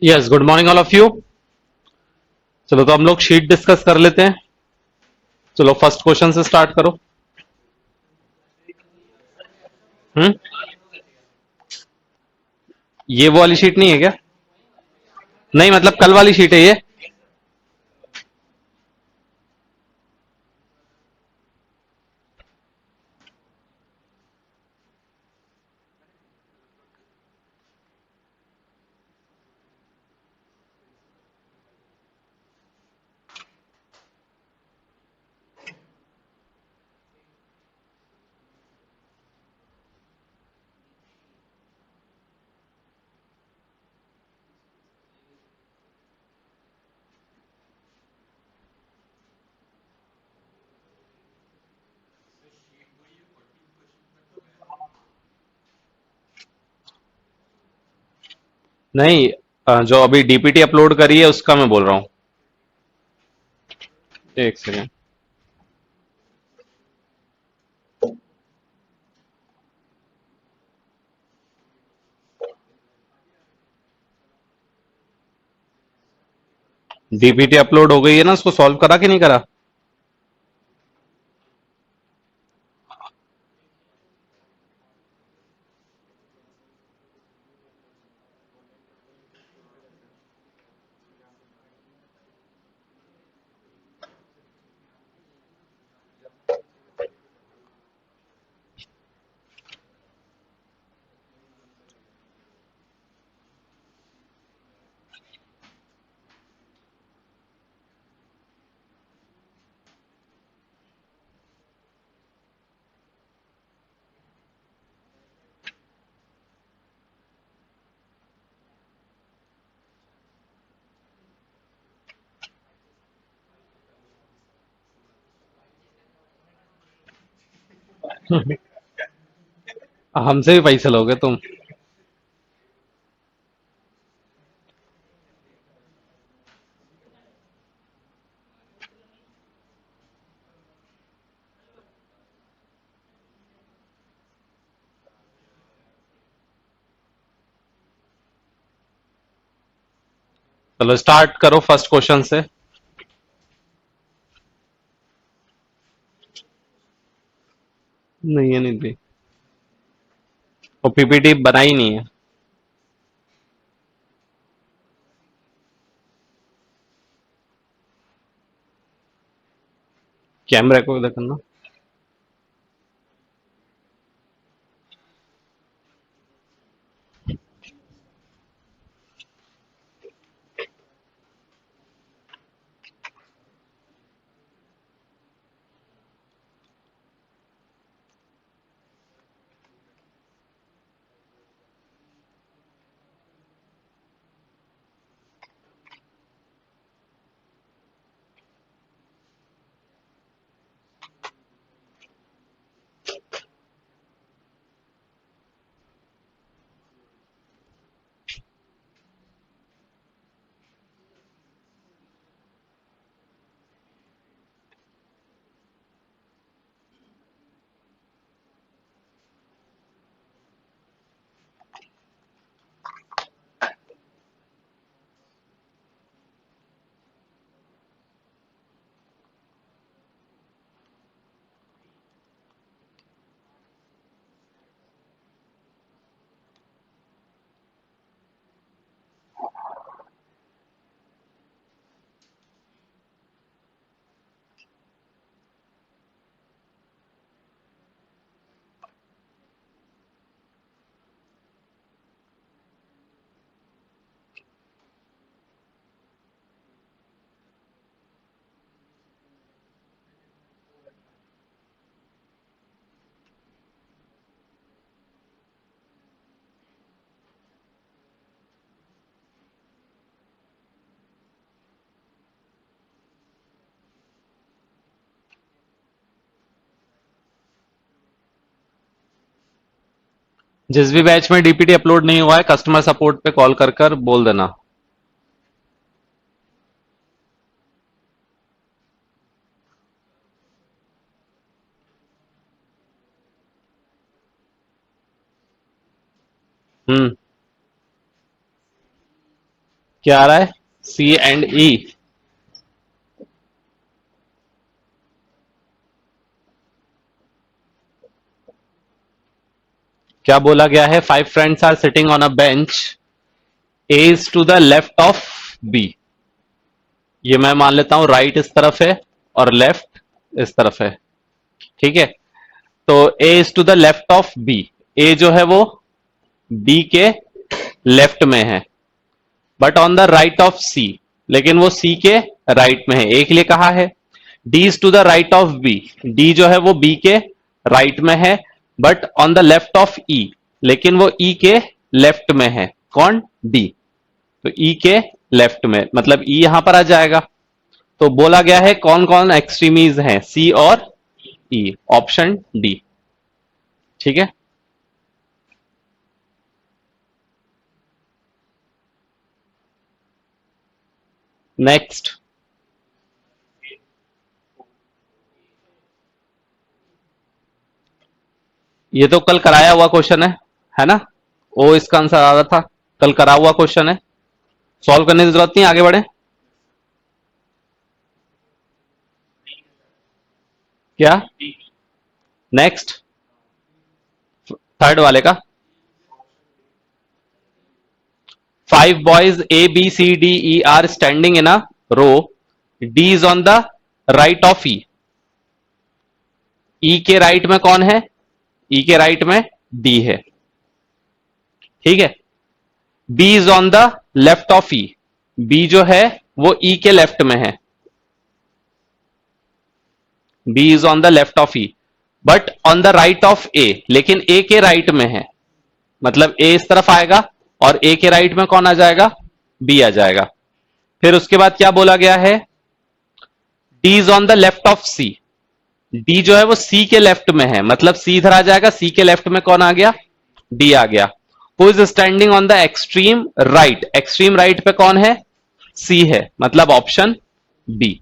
Yes, good morning all of you. चलो तो हम लोग शीट डिस्कस कर लेते हैं। चलो फर्स्ट क्वेश्चन से स्टार्ट करो। हम्म। ये वो वाली शीट नहीं है क्या? नहीं, मतलब कल वाली शीट है ये। नहीं, जो अभी डीपीटी अपलोड करी है उसका मैं बोल रहा हूं। एक सेकेंड। डीपीटी अपलोड हो गई है ना, उसको सॉल्व करा कि नहीं करा? हमसे भी पैसे लोगे तुम? चलो स्टार्ट करो फर्स्ट क्वेश्चन से। नहीं, ये नहीं थी। वो पीपीटी बनाई नहीं है। कैमरे को इधर करना। जिस भी बैच में डीपीटी अपलोड नहीं हुआ है, कस्टमर सपोर्ट पे कॉल कर कर बोल देना। हम्म। क्या आ रहा है? C and E. क्या बोला गया है? 5 friends are sitting on a bench, A is to the left of B. ये मैं मान लेता हूं राइट इस तरफ है और लेफ्ट इस तरफ है, ठीक है। तो A is to the left of B, A जो है वो बी के लेफ्ट में है, but on the right of C, लेकिन वो सी के राइट में है, ए के लिए कहा है। D is to the right of B, D जो है वो बी के राइट में है, but on the left of E, लेकिन वो ई के लेफ्ट में है। कौन? डी। तो ई के लेफ्ट में, मतलब ई यहां पर आ जाएगा। तो बोला गया है कौन कौन एक्सट्रीमीज हैं, सी और ई, ऑप्शन डी, ठीक है। नेक्स्ट, ये तो कल कराया हुआ क्वेश्चन है ना? ओ इसका आंसर आ रहा था, कल करा हुआ क्वेश्चन है, सॉल्व करने की जरूरत नहीं, आगे बढ़े। क्या? नेक्स्ट, थर्ड वाले का। 5 boys A B C D E are standing in a row, D is on the right of E। E के राइट में कौन है? E के राइट में D है, ठीक है। B is on the left of E, B जो है वो E के लेफ्ट में है, B is on the left of E, but on the right of A, लेकिन A के राइट में है, मतलब A इस तरफ आएगा और A के राइट में कौन आ जाएगा? B आ जाएगा। फिर उसके बाद क्या बोला गया है? D is on the left of C, D जो है वो C के लेफ्ट में है, मतलब C इधर आ जाएगा, C के लेफ्ट में कौन आ गया? D आ गया। Who is standing on the extreme right, extreme right पे कौन है? C है, मतलब ऑप्शन B।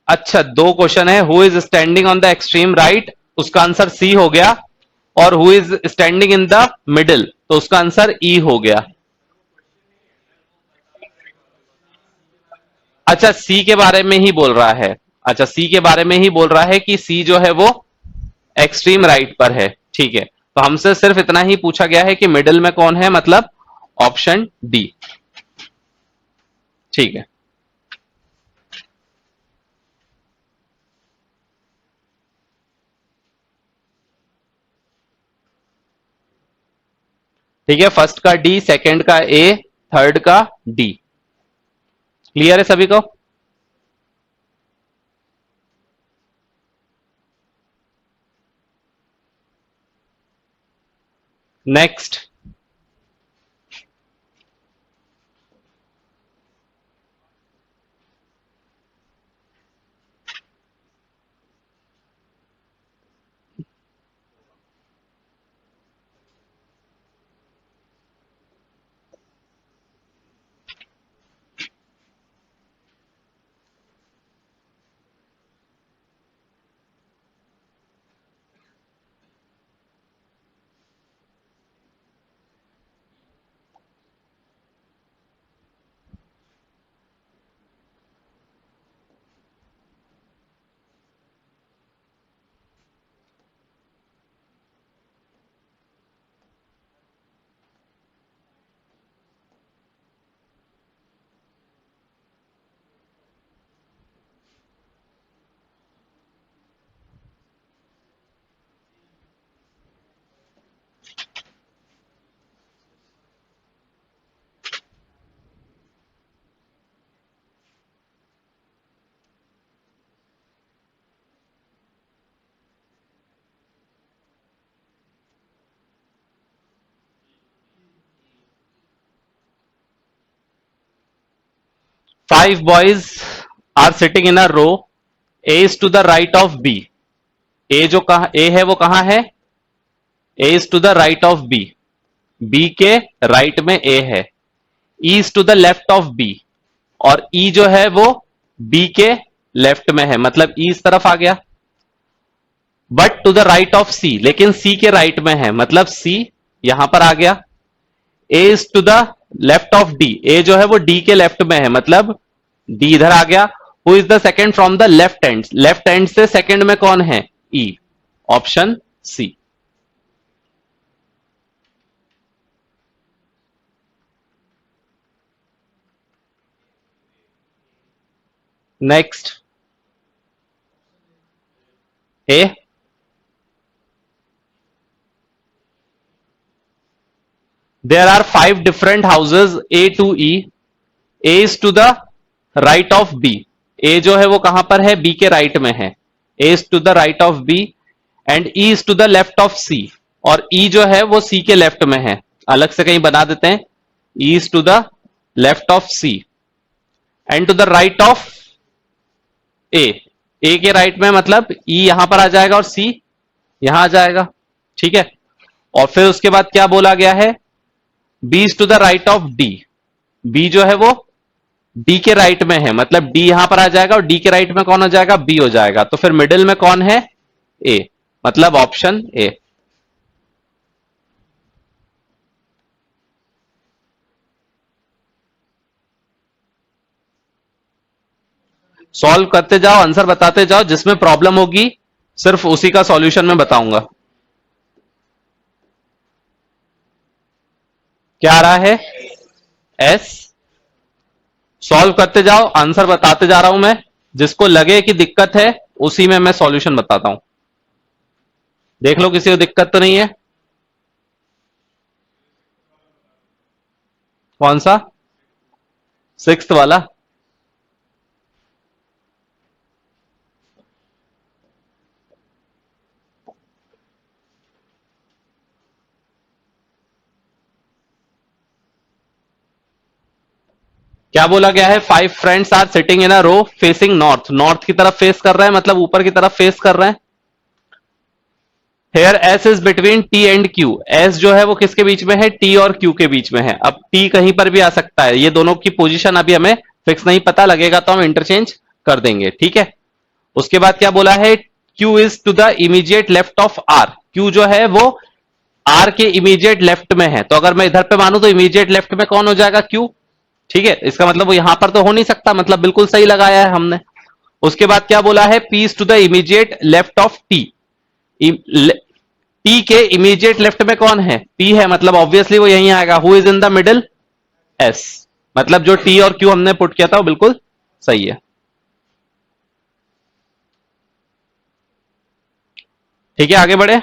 अच्छा, दो क्वेश्चन है, who is standing on the extreme right, उसका आंसर सी हो गया, और who is standing in the middle, तो उसका आंसर ई हो गया। अच्छा, सी के बारे में ही बोल रहा है, अच्छा सी के बारे में ही बोल रहा है कि सी जो है वो एक्सट्रीम राइट पर है, ठीक है। तो हमसे सिर्फ इतना ही पूछा गया है कि मिडिल में कौन है, मतलब ऑप्शन डी, ठीक है। ठीक है, फर्स्ट का डी, सेकंड का ए, थर्ड का डी। क्लियर है सभी को? Next, five boys are sitting in a row, A is to the right of B, A जो कहा ए है वो कहां है? A is to the right of B, B के राइट में ए है। E is to the left of B, और ई जो है वो बी के लेफ्ट में है, मतलब ई इस तरफ आ गया। But to the right of C, लेकिन सी के राइट में है, मतलब सी यहां पर आ गया। A is to the left of D, A जो है वो डी के लेफ्ट में है, मतलब डी इधर आ गया। Who is the second from the left end, left end से सेकेंड में कौन है? E, option C. Next, A. There are 5 different houses A to E, A is to the right of B, A जो है वो कहां पर है? बी के राइट में है। A is to the right of B and E is to the left of C, और ई जो है वो सी के लेफ्ट में है। अलग से कहीं बना देते हैं, E is to the left of C and to the right of A, A के राइट में मतलब ई यहां पर आ जाएगा और सी यहां आ जाएगा, ठीक है। और फिर उसके बाद क्या बोला गया है? B is to the right of D, B जो है वो डी के राइट में है, मतलब डी यहां पर आ जाएगा और डी के राइट में कौन हो जाएगा? बी हो जाएगा। तो फिर मिडिल में कौन है? ए, मतलब ऑप्शन ए। सॉल्व करते जाओ, आंसर बताते जाओ, जिसमें प्रॉब्लम होगी सिर्फ उसी का सॉल्यूशन मैं बताऊंगा। क्या आ रहा है? एस। सॉल्व करते जाओ, आंसर बताते जा रहा हूं मैं, जिसको लगे कि दिक्कत है उसी में मैं सॉल्यूशन बताता हूं। देख लो किसी को दिक्कत तो नहीं है। कौन सा? सिक्स्थ वाला? क्या बोला गया है? 5 friends are sitting in a row facing north, north की तरफ फेस कर रहे हैं, मतलब ऊपर की तरफ फेस कर रहे हैं। Here S is between T and Q, S जो है वो किसके बीच में है? टी और क्यू के बीच में है। अब टी कहीं पर भी आ सकता है, ये दोनों की पोजीशन अभी हमें फिक्स नहीं पता, लगेगा तो हम इंटरचेंज कर देंगे, ठीक है। उसके बाद क्या बोला है? Q is to the immediate left of R, Q जो है वो आर के इमीडिएट लेफ्ट में है, तो अगर मैं इधर पे मानू तो इमीडिएट लेफ्ट में कौन हो जाएगा? क्यू, ठीक है। इसका मतलब वो यहां पर तो हो नहीं सकता, मतलब बिल्कुल सही लगाया है हमने। उसके बाद क्या बोला है? P is to the immediate left of T, T के इमीडिएट लेफ्ट में कौन है? पी है, मतलब ऑब्वियसली वो यहीं आएगा। Who is in the middle? S, मतलब जो टी और क्यू हमने पुट किया था वो बिल्कुल सही है, ठीक है। आगे बढ़े।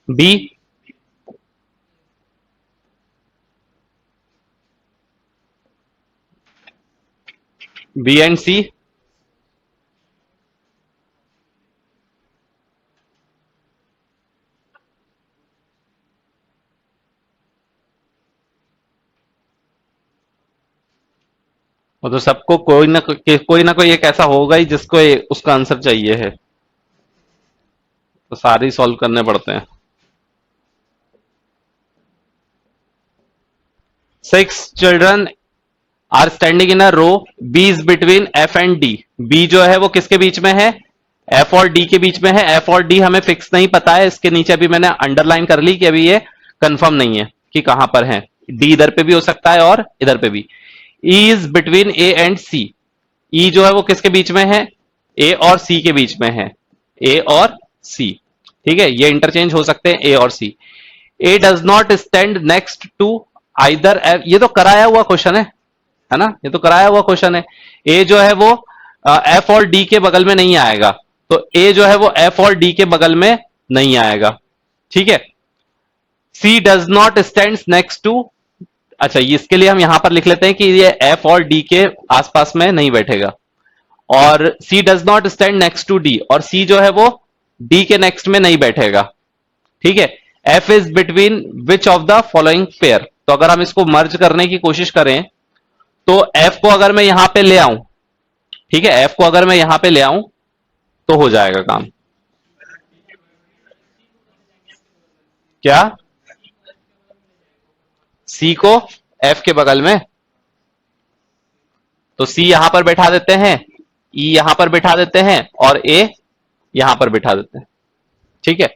बी, बी एंड सी। वो तो सबको कोई ना कोई एक ऐसा होगा ही जिसको उसका आंसर चाहिए है। तो सारे सॉल्व करने पड़ते हैं। 6 children are standing in a row, B is between F and D. B जो है वो किसके बीच में है? एफ और डी के बीच में है। एफ और डी हमें फिक्स नहीं पता है, इसके नीचे अभी मैंने अंडरलाइन कर ली कि अभी ये कंफर्म नहीं है कि कहां पर है। डी इधर पे भी हो सकता है और इधर पे भी। E is between A and C. E जो है वो किसके बीच में है? ए और सी के बीच में है। ए और सी, ठीक है, ये इंटरचेंज हो सकते हैं ए और C. A does not stand next to either. ये तो कराया हुआ क्वेश्चन है ना, ये तो कराया हुआ क्वेश्चन है। ए जो है वो एफ और डी के बगल में नहीं आएगा, तो ए जो है वो एफ और डी के बगल में नहीं आएगा, ठीक है। C does not stand next to, अच्छा ये इसके लिए हम यहां पर लिख लेते हैं कि ये एफ और डी के आसपास में नहीं बैठेगा। और C does not stand next to D, और सी जो है वो डी के नेक्स्ट में नहीं बैठेगा, ठीक है। F is between which of the following pair. तो अगर हम इसको मर्ज करने की कोशिश करें तो एफ को अगर मैं यहां पे ले आऊं, ठीक है, एफ को अगर मैं यहां पे ले आऊं तो हो जाएगा काम। क्या? सी को एफ के बगल में, तो सी यहां पर बैठा देते हैं, ई यहां पर बैठा देते हैं और ए यहां पर बैठा देते हैं, ठीक है।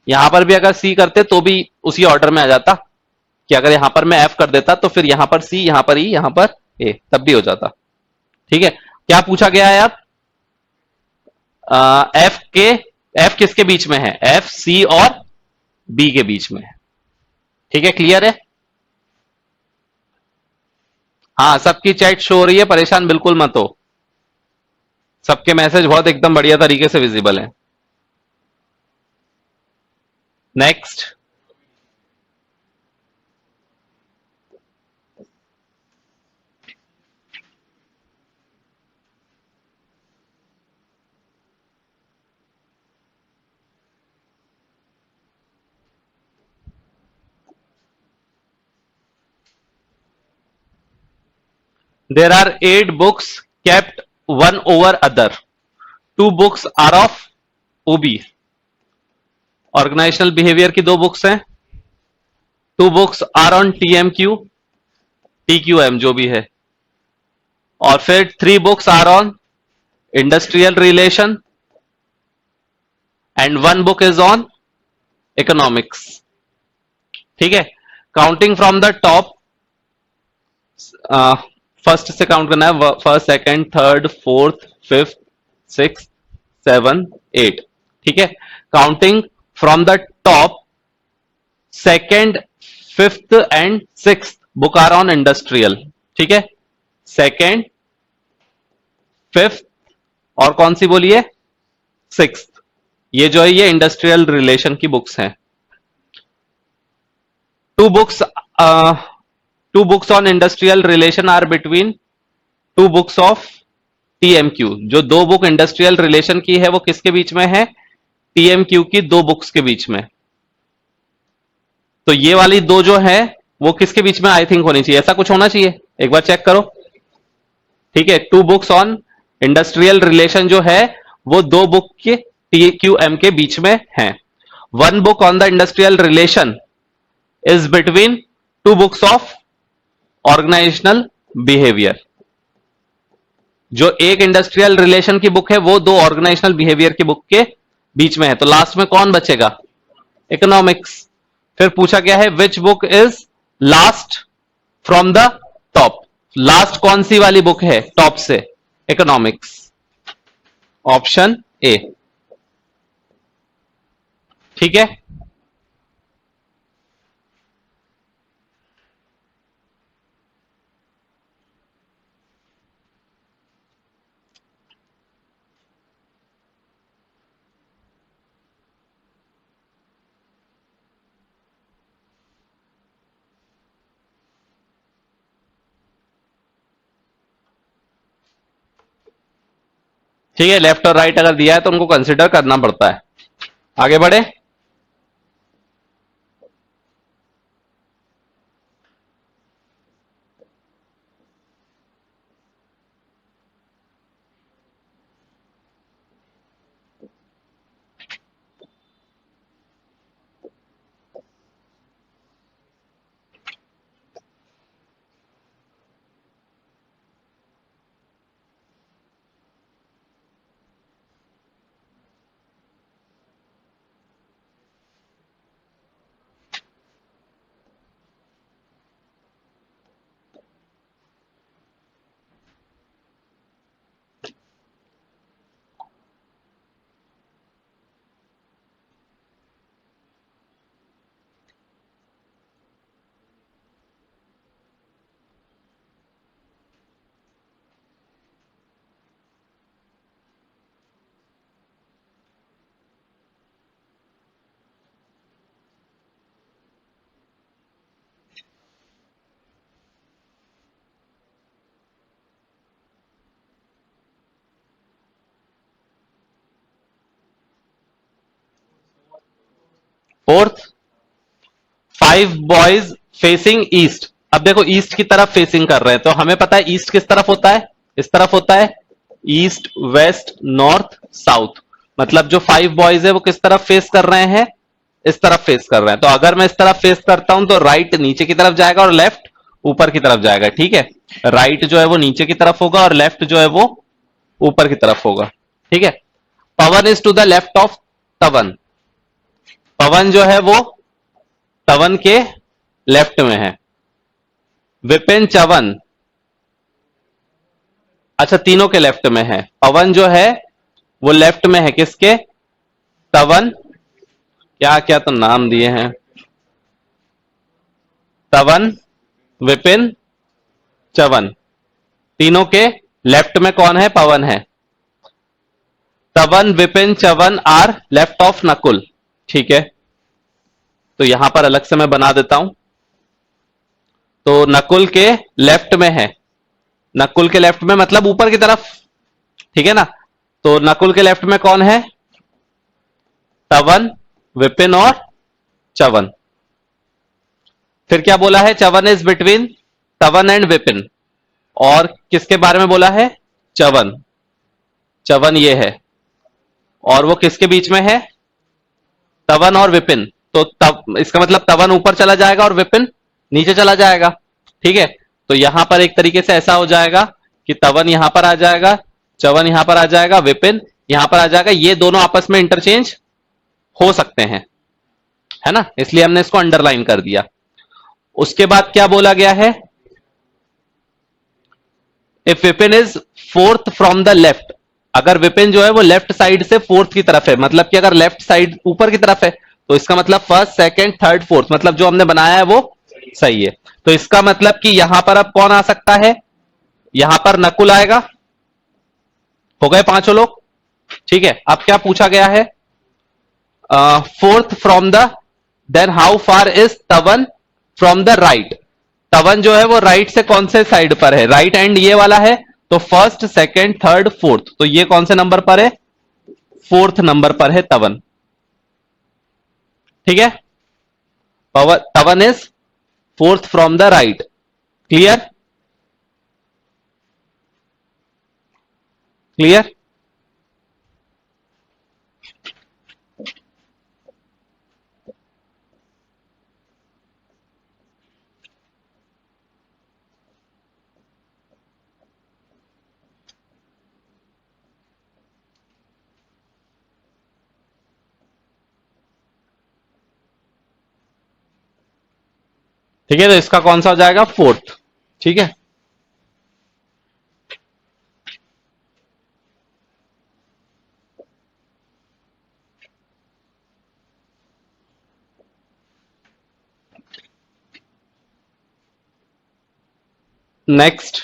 यहां पर भी अगर सी करते तो भी उसी ऑर्डर में आ जाता कि अगर यहां पर मैं एफ कर देता तो फिर यहां पर सी, यहां पर ई, यहां पर ए, तब भी हो जाता, ठीक है। क्या पूछा गया है अब? एफ के, एफ किसके बीच में है? एफ सी और बी के बीच में है, ठीक है, क्लियर है। हाँ, सबकी चैट शो हो रही है, परेशान बिल्कुल मत हो, सबके मैसेज बहुत एकदम बढ़िया तरीके से विजिबल है। Next, there are 8 books kept one over other. 2 books are of OB. Organisational behaviour की 2 बुक्स हैं। 2 books are on TMQ, TQM जो भी है। और फिर 3 books are on industrial relation and 1 book is on economics, ठीक है। Counting from the top, first से काउंट करना है, first second third fourth fifth six seven eight, ठीक है। Counting from the top, second fifth and sixth book are on industrial, ठीक है। Second fifth और कौन सी बोलिए? सिक्स्थ, ये जो है ये इंडस्ट्रियल रिलेशन की बुक्स हैं। 2 books, 2 books on industrial relation are between 2 books of TMQ. जो 2 बुक इंडस्ट्रियल रिलेशन की है वो किसके बीच में है? टीएमक्यू की 2 बुक्स के बीच में। तो ये वाली 2 जो है वो किसके बीच में आई थिंक होनी चाहिए, ऐसा कुछ होना चाहिए, एक बार चेक करो, ठीक है। 2 बुक्स ऑन इंडस्ट्रियल रिलेशन जो है वो 2 बुक के टीक्यूएम के बीच में है। 1 book on the industrial relation is between 2 books of organisational behaviour. जो एक इंडस्ट्रियल रिलेशन की बुक है वो 2 ऑर्गेनाइजेशनल बिहेवियर की बुक के बीच में है, तो लास्ट में कौन बचेगा? इकोनॉमिक्स। फिर पूछा गया है which book is last from the top. Last कौन सी वाली बुक है टॉप से? इकोनॉमिक्स, ऑप्शन ए, ठीक है। ठीक है, लेफ्ट और राइट अगर दिया है तो उनको कंसिडर करना पड़ता है। आगे बढ़े। Fourth, 5 boys facing east. अब देखो ईस्ट की तरफ फेसिंग कर रहे हैं, तो हमें पता है ईस्ट किस तरफ होता है, इस तरफ होता है, ईस्ट वेस्ट नॉर्थ साउथ। मतलब जो 5 बॉयज है वो किस तरफ फेस कर रहे हैं, इस तरफ फेस कर रहे हैं। तो अगर मैं इस तरफ फेस करता हूं तो राइट नीचे की तरफ जाएगा और लेफ्ट ऊपर की तरफ जाएगा। ठीक है, राइट जो है वो नीचे की तरफ होगा और लेफ्ट जो है वो ऊपर की तरफ होगा। ठीक है, Pawan is to the left of Tawan. Pawan जो है वो तवन के लेफ्ट में है। विपिन चवन, अच्छा तीनों के लेफ्ट में है। पवन जो है वो लेफ्ट में है किसके, तवन, क्या क्या तो नाम दिए हैं, तवन विपिन चवन, तीनों के लेफ्ट में कौन है, पवन है। Tawan Vipin Chavan are left of Nakul. ठीक है, तो यहां पर अलग से मैं बना देता हूं। तो नकुल के लेफ्ट में है, नकुल के लेफ्ट में मतलब ऊपर की तरफ। ठीक है ना, तो नकुल के लेफ्ट में कौन है, तवन विपिन और चवन। फिर क्या बोला है, चवन इज बिटवीन तवन एंड विपिन। और किसके बारे में बोला है, चवन, चवन ये है, और वो किसके बीच में है, तवन और विपिन। तो तब इसका मतलब तवन ऊपर चला जाएगा और विपिन नीचे चला जाएगा। ठीक है, तो यहां पर एक तरीके से ऐसा हो जाएगा कि तवन यहां पर आ जाएगा, चवन यहां पर आ जाएगा, विपिन यहां पर आ जाएगा। ये दोनों आपस में इंटरचेंज हो सकते हैं, है ना, इसलिए हमने इसको अंडरलाइन कर दिया। उसके बाद क्या बोला गया है, if Vipin is fourth from the left. अगर विपिन जो है वो लेफ्ट साइड से फोर्थ की तरफ है, मतलब कि अगर लेफ्ट साइड ऊपर की तरफ है तो इसका मतलब फर्स्ट सेकंड थर्ड फोर्थ, मतलब जो हमने बनाया है वो सही है। तो इसका मतलब कि यहां पर अब कौन आ सकता है, यहां पर नकुल आएगा। हो गए पांचों लोग। ठीक है, अब क्या पूछा गया है, fourth from the, then how far is Tawan from the right. Tawan जो है वो राइट से कौन से साइड पर है, राइट एंड ये वाला है, तो फर्स्ट सेकंड थर्ड फोर्थ, तो ये कौन से नंबर पर है, फोर्थ नंबर पर है तवन। ठीक है, तवन is fourth from the right. Clear, clear. ठीक है, तो इसका कौन सा हो जाएगा, फोर्थ। ठीक है, नेक्स्ट।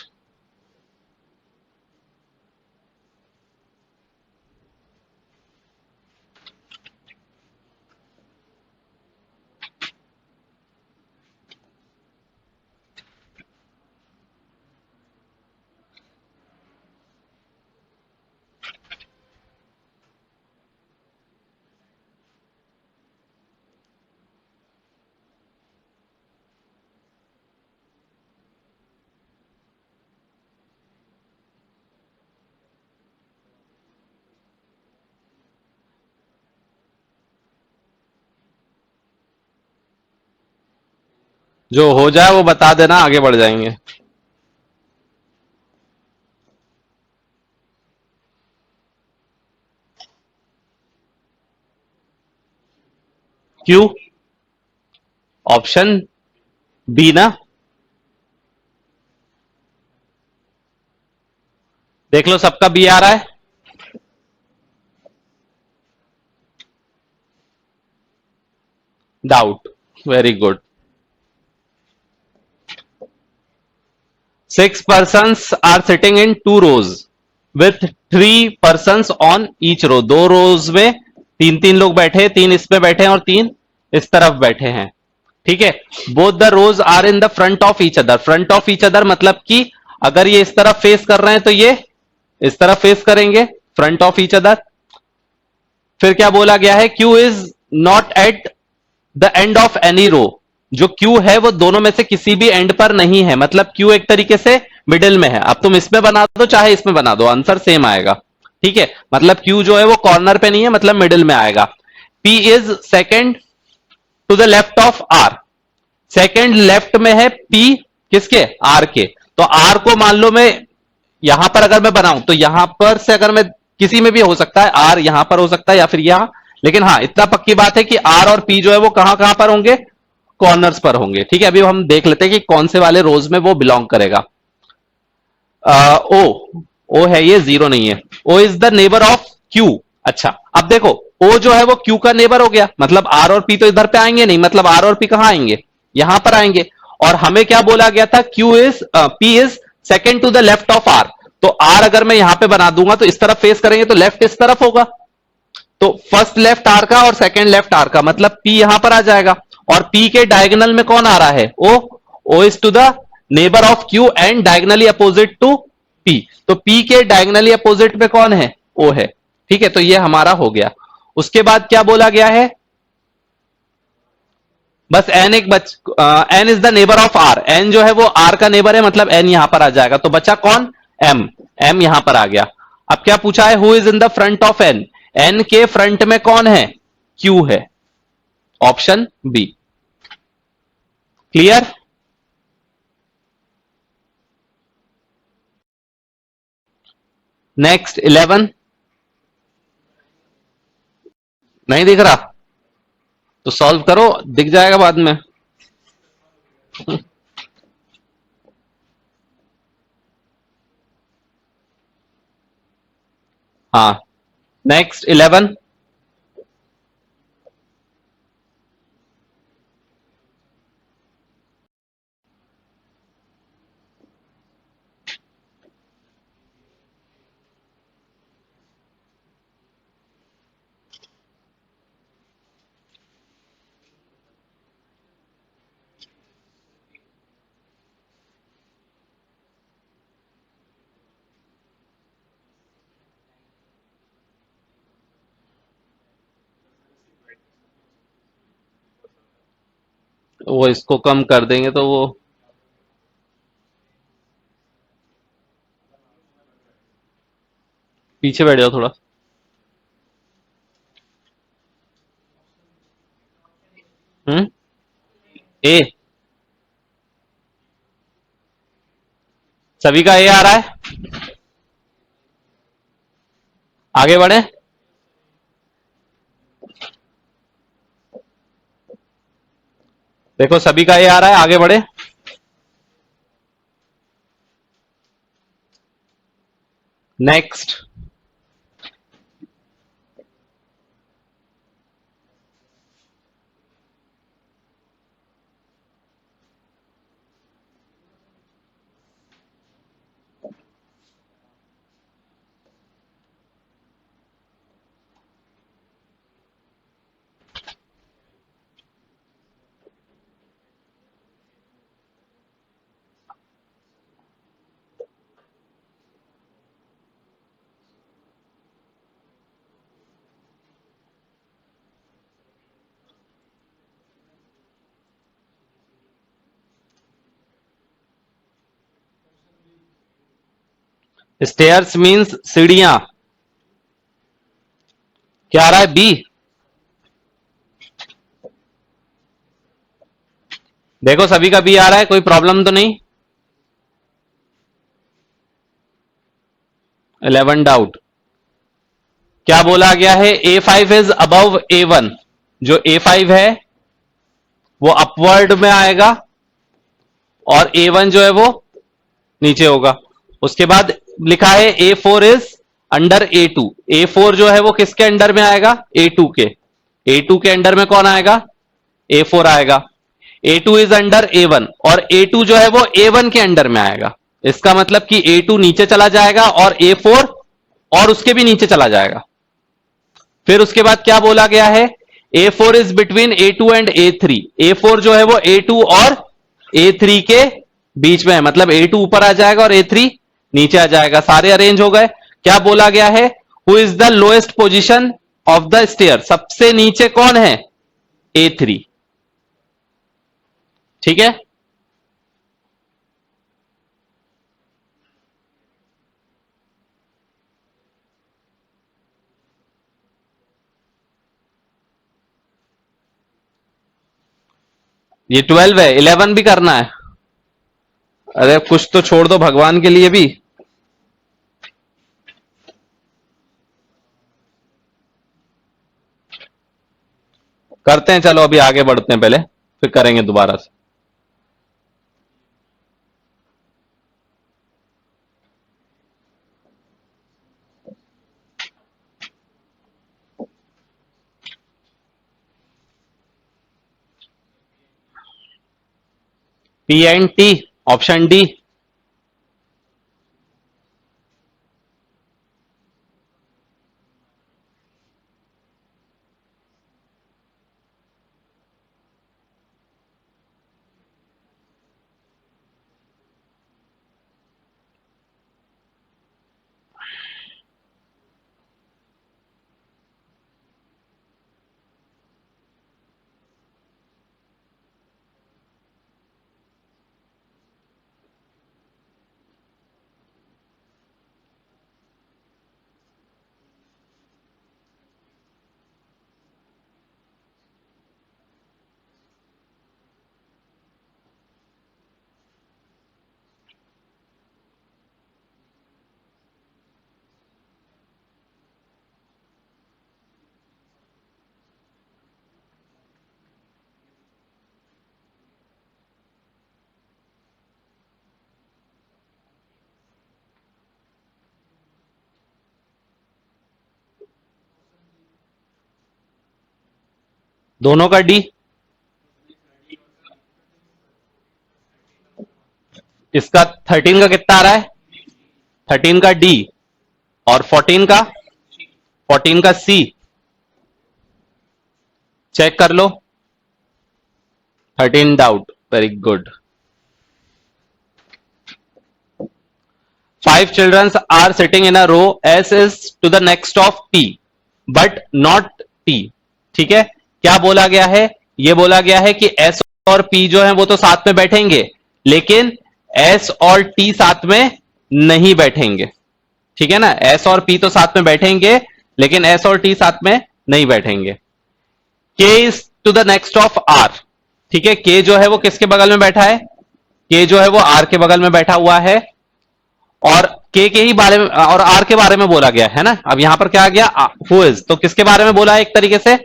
जो हो जाए वो बता देना, आगे बढ़ जाएंगे। क्यू, ऑप्शन बी ना, देख लो सबका बी आ रहा है। Doubt, very good. 6 persons are sitting in 2 rows with 3 persons on each row। दो रोज में तीन तीन लोग बैठे, तीन इस पे बैठे हैं और तीन इस तरफ बैठे हैं। ठीक है, both the rows are in the front of each other. Front of each other मतलब कि अगर ये इस तरफ फेस कर रहे हैं तो ये इस तरफ फेस करेंगे, फ्रंट ऑफ ईच अदर। फिर क्या बोला गया है, Q is not at the end of any row, जो क्यू है वो दोनों में से किसी भी एंड पर नहीं है, मतलब क्यू एक तरीके से मिडिल में है। अब तुम इसमें बना दो चाहे इसमें बना दो, आंसर सेम आएगा। ठीक है, मतलब क्यू जो है वो कॉर्नर पे नहीं है, मतलब मिडिल में आएगा। P is second to the left of R, second left में है पी किसके, आर के। तो आर को मान लो मैं यहां पर अगर मैं बनाऊं तो यहां पर से अगर मैं किसी में भी हो सकता है, आर यहां पर हो सकता है या फिर यहां, लेकिन हाँ इतना पक्की बात है कि आर और पी जो है वो कहां कहां पर होंगे, कॉर्नर्स पर होंगे। ठीक है, अभी हम देख लेते हैं कि कौन से वाले रोज में वो बिलोंग करेगा। ओ, ओ है ये, जीरो नहीं है। O is the neighbour of Q. अच्छा अब देखो, ओ जो है वो क्यू का नेबर हो गया, मतलब आर और पी तो इधर पे आएंगे नहीं, मतलब आर और पी कहां आएंगे, यहां पर आएंगे। और हमें क्या बोला गया था, Q is P is second to the left of R. तो आर अगर मैं यहां पे बना दूंगा तो इस तरफ फेस करेंगे तो लेफ्ट इस तरफ होगा, तो फर्स्ट लेफ्ट आर का और सेकेंड लेफ्ट आर का, मतलब पी यहां पर आ जाएगा। और पी के डायगोनल में कौन आ रहा है, O, O is to the neighbour of Q and diagonally opposite to P. तो पी के डायगोनली अपोजिट में कौन है, ओ है। ठीक है, तो ये हमारा हो गया। उसके बाद क्या बोला गया है, बस एन एक N is the neighbour of R, N जो है वो आर का नेबर है, मतलब एन यहां पर आ जाएगा। तो बचा कौन, एम, एम यहां पर आ गया। अब क्या पूछा है, who is in the front of N, N के फ्रंट में कौन है, क्यू है, ऑप्शन बी। क्लियर। नेक्स्ट 11, नहीं दिख रहा तो सॉल्व करो, दिख जाएगा बाद में। हाँ, नेक्स्ट 11, वो इसको कम कर देंगे तो वो, पीछे बैठ जाओ थोड़ा। ए, सभी का ए आ रहा है, आगे बढ़े। देखो सभी का ए आ रहा है, आगे बढ़े। नेक्स्ट, स्टेयर्स मींस सीढ़ियां, क्या आ रहा है, बी। देखो सभी का बी आ रहा है, कोई प्रॉब्लम तो नहीं। 11 डाउट। क्या बोला गया है, A5 इज अबव A1, जो A5 है वो अपवर्ड में आएगा और A1 जो है वो नीचे होगा। उसके बाद लिखा है A4 is under A2, A4 जो है वो किसके अंडर में आएगा, A2 के, A2 के अंडर में कौन आएगा, A4 आएगा। A2 इज अंडर A1 और A2 जो है वो A1 के अंडर में आएगा। इसका मतलब कि A2 नीचे चला जाएगा और A4 और उसके भी नीचे चला जाएगा। फिर उसके बाद क्या बोला गया है, A4 is between A2 and A3, A4 जो है वो A2 और A3 के बीच में है, मतलब A2 ऊपर आ जाएगा और A3 नीचे आ जाएगा। सारे अरेंज हो गए। क्या बोला गया है, who is the lowest position of the stair, सबसे नीचे कौन है, A3। ठीक है। ये 12 है, 11 भी करना है। अरे कुछ तो छोड़ दो भगवान के लिए भी। करते हैं, चलो अभी आगे बढ़ते हैं पहले, फिर करेंगे दोबारा से। P and T, option D. दोनों का डी। इसका 13 का कितना आ रहा है? 13 का डी। और 14 का? 14 का सी। चेक कर लो। 13 doubt, very good. 5 children are sitting in a row, S is to the next of T, but not T। ठीक है, क्या बोला गया है? ये बोला गया है कि S और P जो है वो तो साथ में बैठेंगे, लेकिन S और T साथ में नहीं बैठेंगे। ठीक है ना, S और P तो साथ में बैठेंगे, लेकिन S और T साथ में नहीं बैठेंगे। K is to the next of R। ठीक है, K जो है वो किसके बगल में बैठा है? K जो है वो R के बगल में बैठा हुआ है, और के ही बारे में और आर के बारे में बोला गया है ना। अब यहां पर क्या आ गया? हु इज, तो किसके बारे में बोला है? एक तरीके से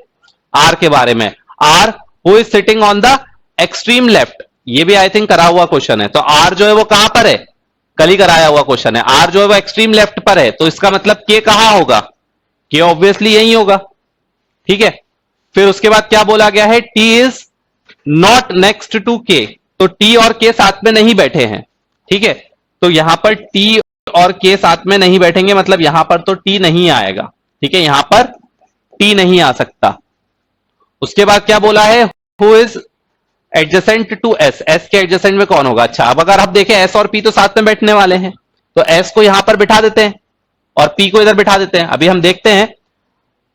आर के बारे में। R who is sitting on the extreme left, ये भी आई थिंक करा हुआ क्वेश्चन है। तो आर जो है वो कहां पर है? कल ही कराया हुआ क्वेश्चन है। आर जो है वो एक्सट्रीम लेफ्ट पर है, तो इसका मतलब के कहां होगा? के ऑब्वियसली यही होगा। ठीक है, फिर उसके बाद क्या बोला गया है? T is not next to K, तो टी और के साथ में नहीं बैठे हैं। ठीक है, तो यहां पर टी और के साथ में नहीं बैठेंगे, मतलब यहां पर तो टी नहीं आएगा। ठीक है, यहां पर टी नहीं आ सकता। उसके बाद क्या बोला है? Who is adjacent to S, S के एडजेसेंट में कौन होगा? अच्छा, अब अगर आप देखें एस और पी तो साथ में बैठने वाले हैं, तो एस को यहां पर बिठा देते हैं और पी को इधर बिठा देते हैं। अभी हम देखते हैं,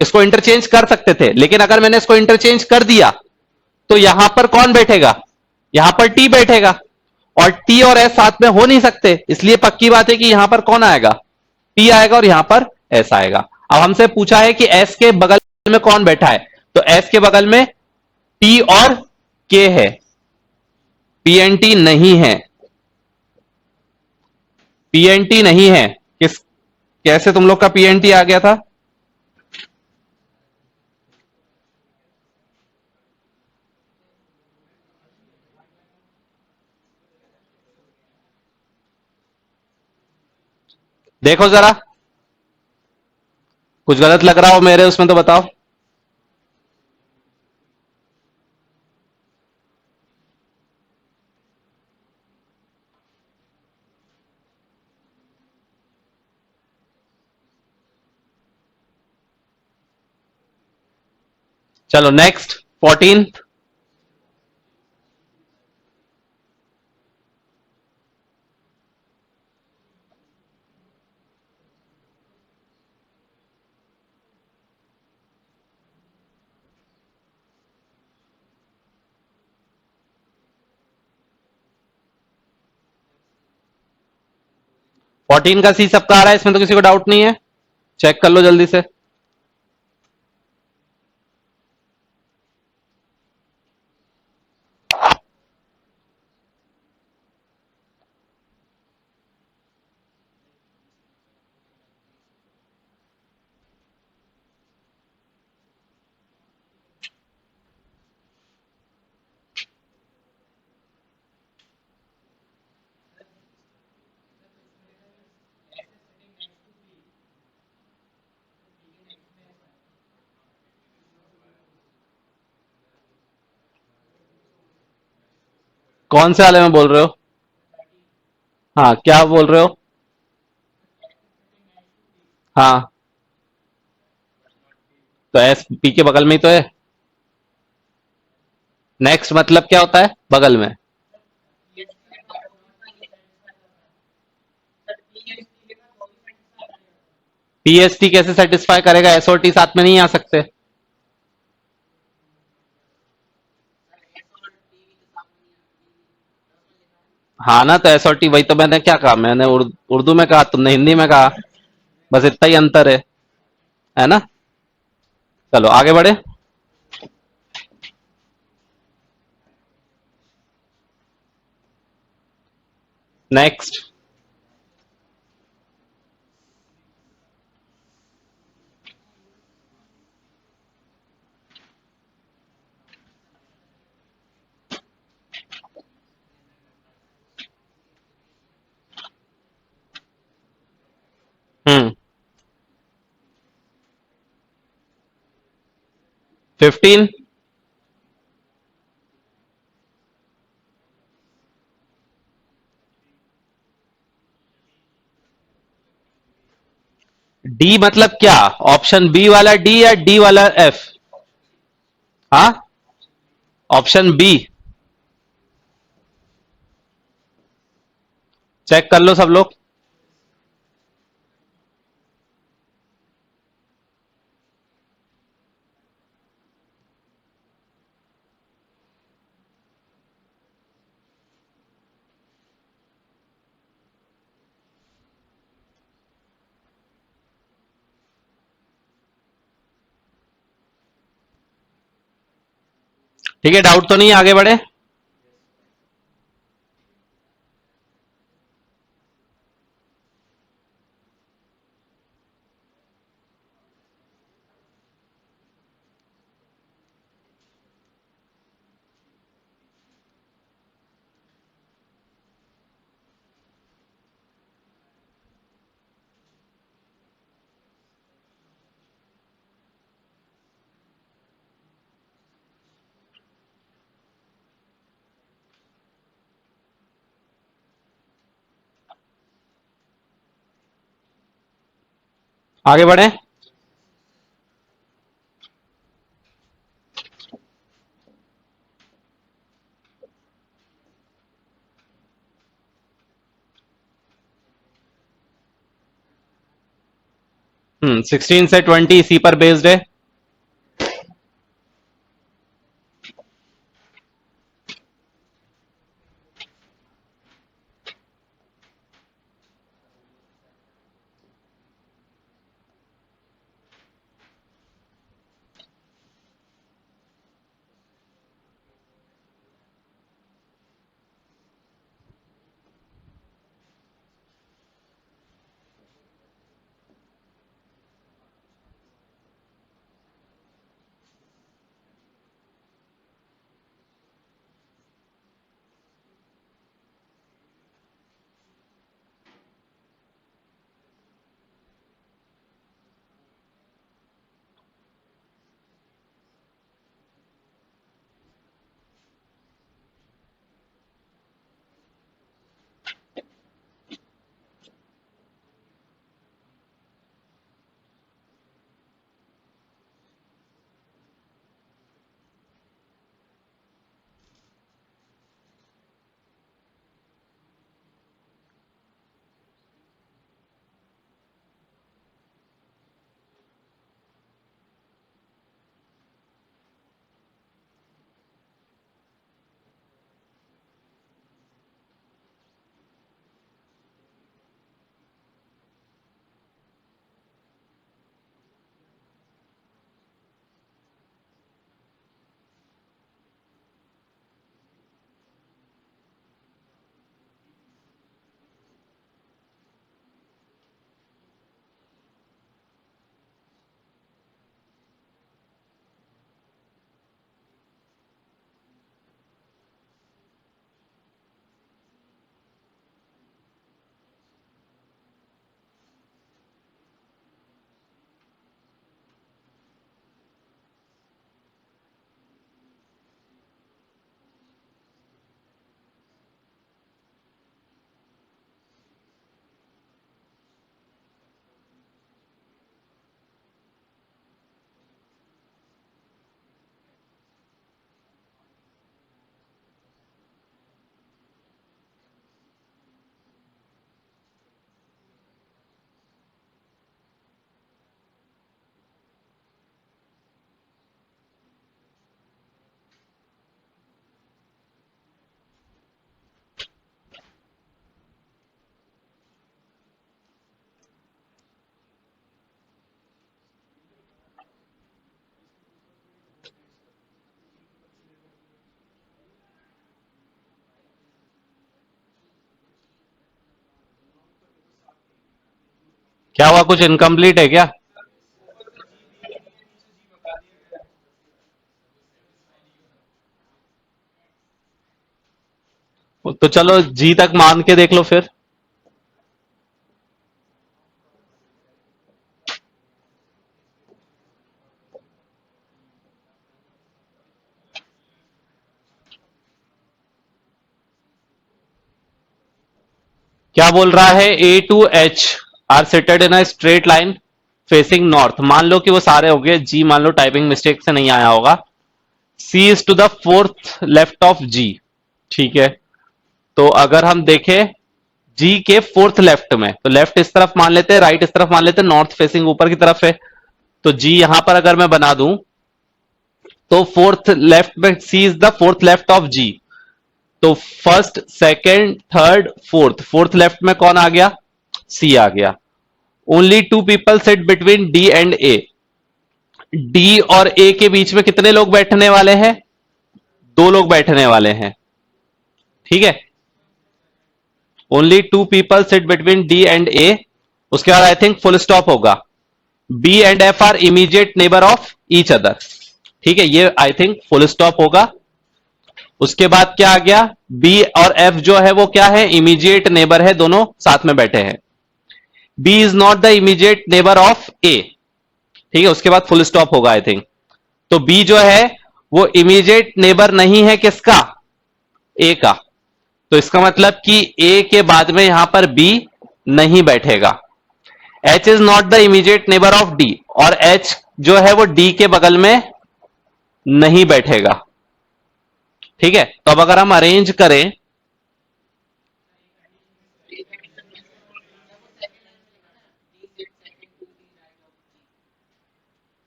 इसको इंटरचेंज कर सकते थे, लेकिन अगर मैंने इसको इंटरचेंज कर दिया तो यहां पर कौन बैठेगा? यहां पर टी बैठेगा, और टी और एस साथ में हो नहीं सकते, इसलिए पक्की बात है कि यहां पर कौन आएगा? टी आएगा, और यहां पर एस आएगा। अब हमसे पूछा है कि एस के बगल में कौन बैठा है, तो एस के बगल में टी और के है, पीएनटी नहीं है। पीएनटी नहीं है। किस, कैसे तुम लोग का पीएनटी आ गया था? देखो जरा, कुछ गलत लग रहा हो मेरे उसमें तो बताओ। चलो नेक्स्ट, 14। 14 का सी सबका आ रहा है, इसमें तो किसी को डाउट नहीं है। चेक कर लो जल्दी से। कौन से वाले में बोल रहे हो? हाँ, क्या बोल रहे हो? हाँ, तो एस पी के बगल में ही तो है। नेक्स्ट मतलब क्या होता है बगल में? पीएसटी कैसे सेटिस्फाई करेगा? एसओटी साथ में नहीं आ सकते। हाँ ना, तो एसओटी वही तो मैंने क्या कहा, मैंने उर्दू में कहा, तुमने हिंदी में कहा। बस इतना ही अंतर है ना? चलो आगे बढ़े। नेक्स्ट। 15। डी मतलब क्या? ऑप्शन बी वाला डी या डी वाला एफ? हाँ, ऑप्शन बी। चेक कर लो सब लोग। ठीक है, डाउट तो नहीं, आगे बढ़े। आगे बढ़े। 16 से 20 इसी पर बेस्ड है। क्या हुआ, कुछ इनकम्प्लीट है क्या? तो चलो जी तक मान के देख लो फिर। क्या बोल रहा है, A to H are seated in a straight line facing north. मान लो कि वो सारे हो गए, जी मान लो टाइपिंग मिस्टेक से नहीं आया होगा। C is to the fourth left of G. ठीक है, तो अगर हम देखें जी के फोर्थ लेफ्ट में, तो लेफ्ट इस तरफ मान लेते हैं, राइट इस तरफ मान लेते हैं, नॉर्थ फेसिंग ऊपर की तरफ है। तो जी यहां पर अगर मैं बना दूं, तो फोर्थ लेफ्ट में C is the fourth left of G. तो first second third fourth, fourth left में कौन आ गया? सी आ गया। Only two people sit between D and A. D और ए के बीच में कितने लोग बैठने वाले हैं? दो लोग बैठने वाले हैं। ठीक है, only two people sit between D and A. उसके बाद आई थिंक फुल स्टॉप होगा। B and F are immediate neighbour of each other. ठीक है, ये आई थिंक फुल स्टॉप होगा। उसके बाद क्या आ गया? बी और एफ जो है वो क्या है? इमीडिएट नेबर है, दोनों साथ में बैठे हैं। B is not the immediate neighbour of A. ठीक है, उसके बाद फुल स्टॉप होगा आई थिंक। तो बी जो है वो इमीडिएट नेबर नहीं है किसका? ए का। तो इसका मतलब कि ए के बाद में यहां पर बी नहीं बैठेगा। H is not the immediate neighbour of D, और एच जो है वो डी के बगल में नहीं बैठेगा। ठीक है, तो अब अगर हम अरेंज करें,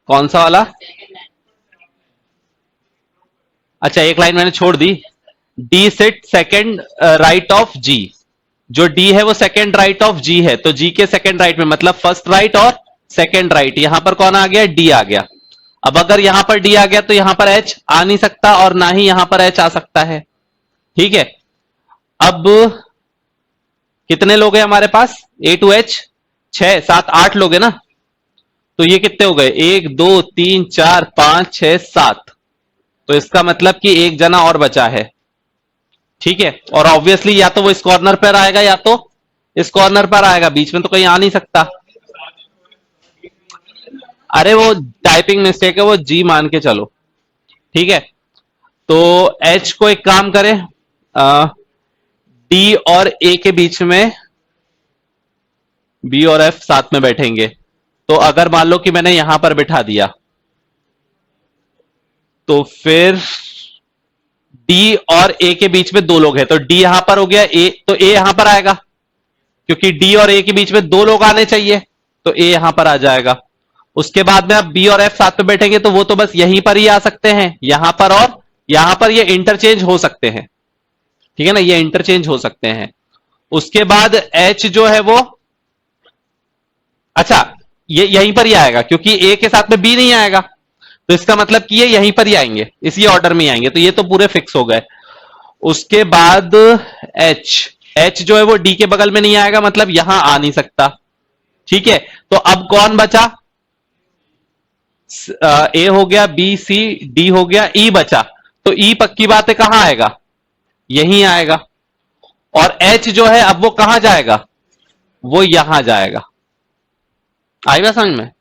कौन सा वाला? अच्छा, एक लाइन मैंने छोड़ दी। D sit second right of G. जो डी है वो सेकेंड राइट ऑफ जी है, तो जी के सेकेंड राइट में मतलब फर्स्ट राइट और सेकेंड राइट, यहां पर कौन आ गया? डी आ गया। अब अगर यहां पर डी आ गया तो यहां पर एच आ नहीं सकता, और ना ही यहां पर एच आ सकता है। ठीक है, अब कितने लोग हैं हमारे पास? ए टू एच 6 7 8 लोग हैं ना। तो ये कितने हो गए? 1 2 3 4 5 6 7। तो इसका मतलब कि एक जना और बचा है। ठीक है, और ऑब्वियसली या तो वो इस कॉर्नर पर आएगा या तो इस कॉर्नर पर आएगा, बीच में तो कहीं आ नहीं सकता। अरे वो टाइपिंग मिस्टेक है, वो जी मान के चलो। ठीक है, तो एच को एक काम करें, डी और ए के बीच में बी और एफ साथ में बैठेंगे। तो अगर मान लो कि मैंने यहां पर बिठा दिया, तो फिर डी और ए के बीच में दो लोग हैं, तो डी यहां पर हो गया, ए तो ए यहां पर आएगा, क्योंकि डी और ए के बीच में दो लोग आने चाहिए, तो ए यहां पर आ जाएगा। उसके बाद में अब बी और एफ साथ में बैठेंगे, तो वो तो बस यहीं पर ही आ सकते हैं, यहां पर और यहां पर ये इंटरचेंज हो सकते हैं। ठीक है ना, ये इंटरचेंज हो सकते हैं। उसके बाद एच जो है वो, अच्छा ये यहीं पर ही आएगा, क्योंकि ए के साथ में बी नहीं आएगा, तो इसका मतलब कि ये यहीं पर ही आएंगे, इसी ऑर्डर में ही आएंगे, तो ये तो पूरे फिक्स हो गए। उसके बाद एच, एच जो है वो डी के बगल में नहीं आएगा, मतलब यहां आ नहीं सकता। ठीक है, तो अब कौन बचा? ए हो गया, बी सी डी हो गया, ई बचा। तो ई पक्की बात है कहां आएगा? यहीं आएगा। और एच जो है अब वो कहां जाएगा? वो यहां जाएगा। आई बात समझ में?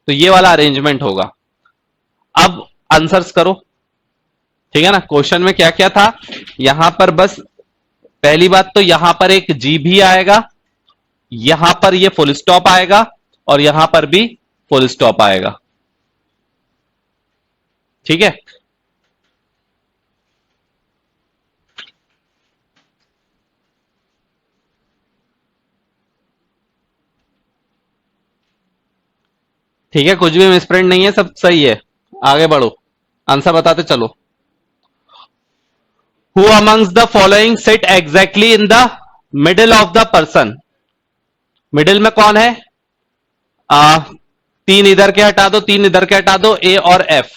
तो ये वाला अरेंजमेंट होगा। अब आंसर्स करो। ठीक है ना, क्वेश्चन में क्या क्या था? यहां पर बस पहली बात तो यहां पर एक जी भी आएगा, यहां पर ये फुल स्टॉप आएगा, और यहां पर भी फुल स्टॉप आएगा। ठीक है, ठीक है, कुछ भी मिसप्रिंट नहीं है, सब सही है। आगे बढ़ो, आंसर बताते चलो। Who amongst the following sit exactly in the middle of the person? Middle में कौन है? आ, तीन इधर के हटा दो, तीन इधर के हटा दो, ए और एफ।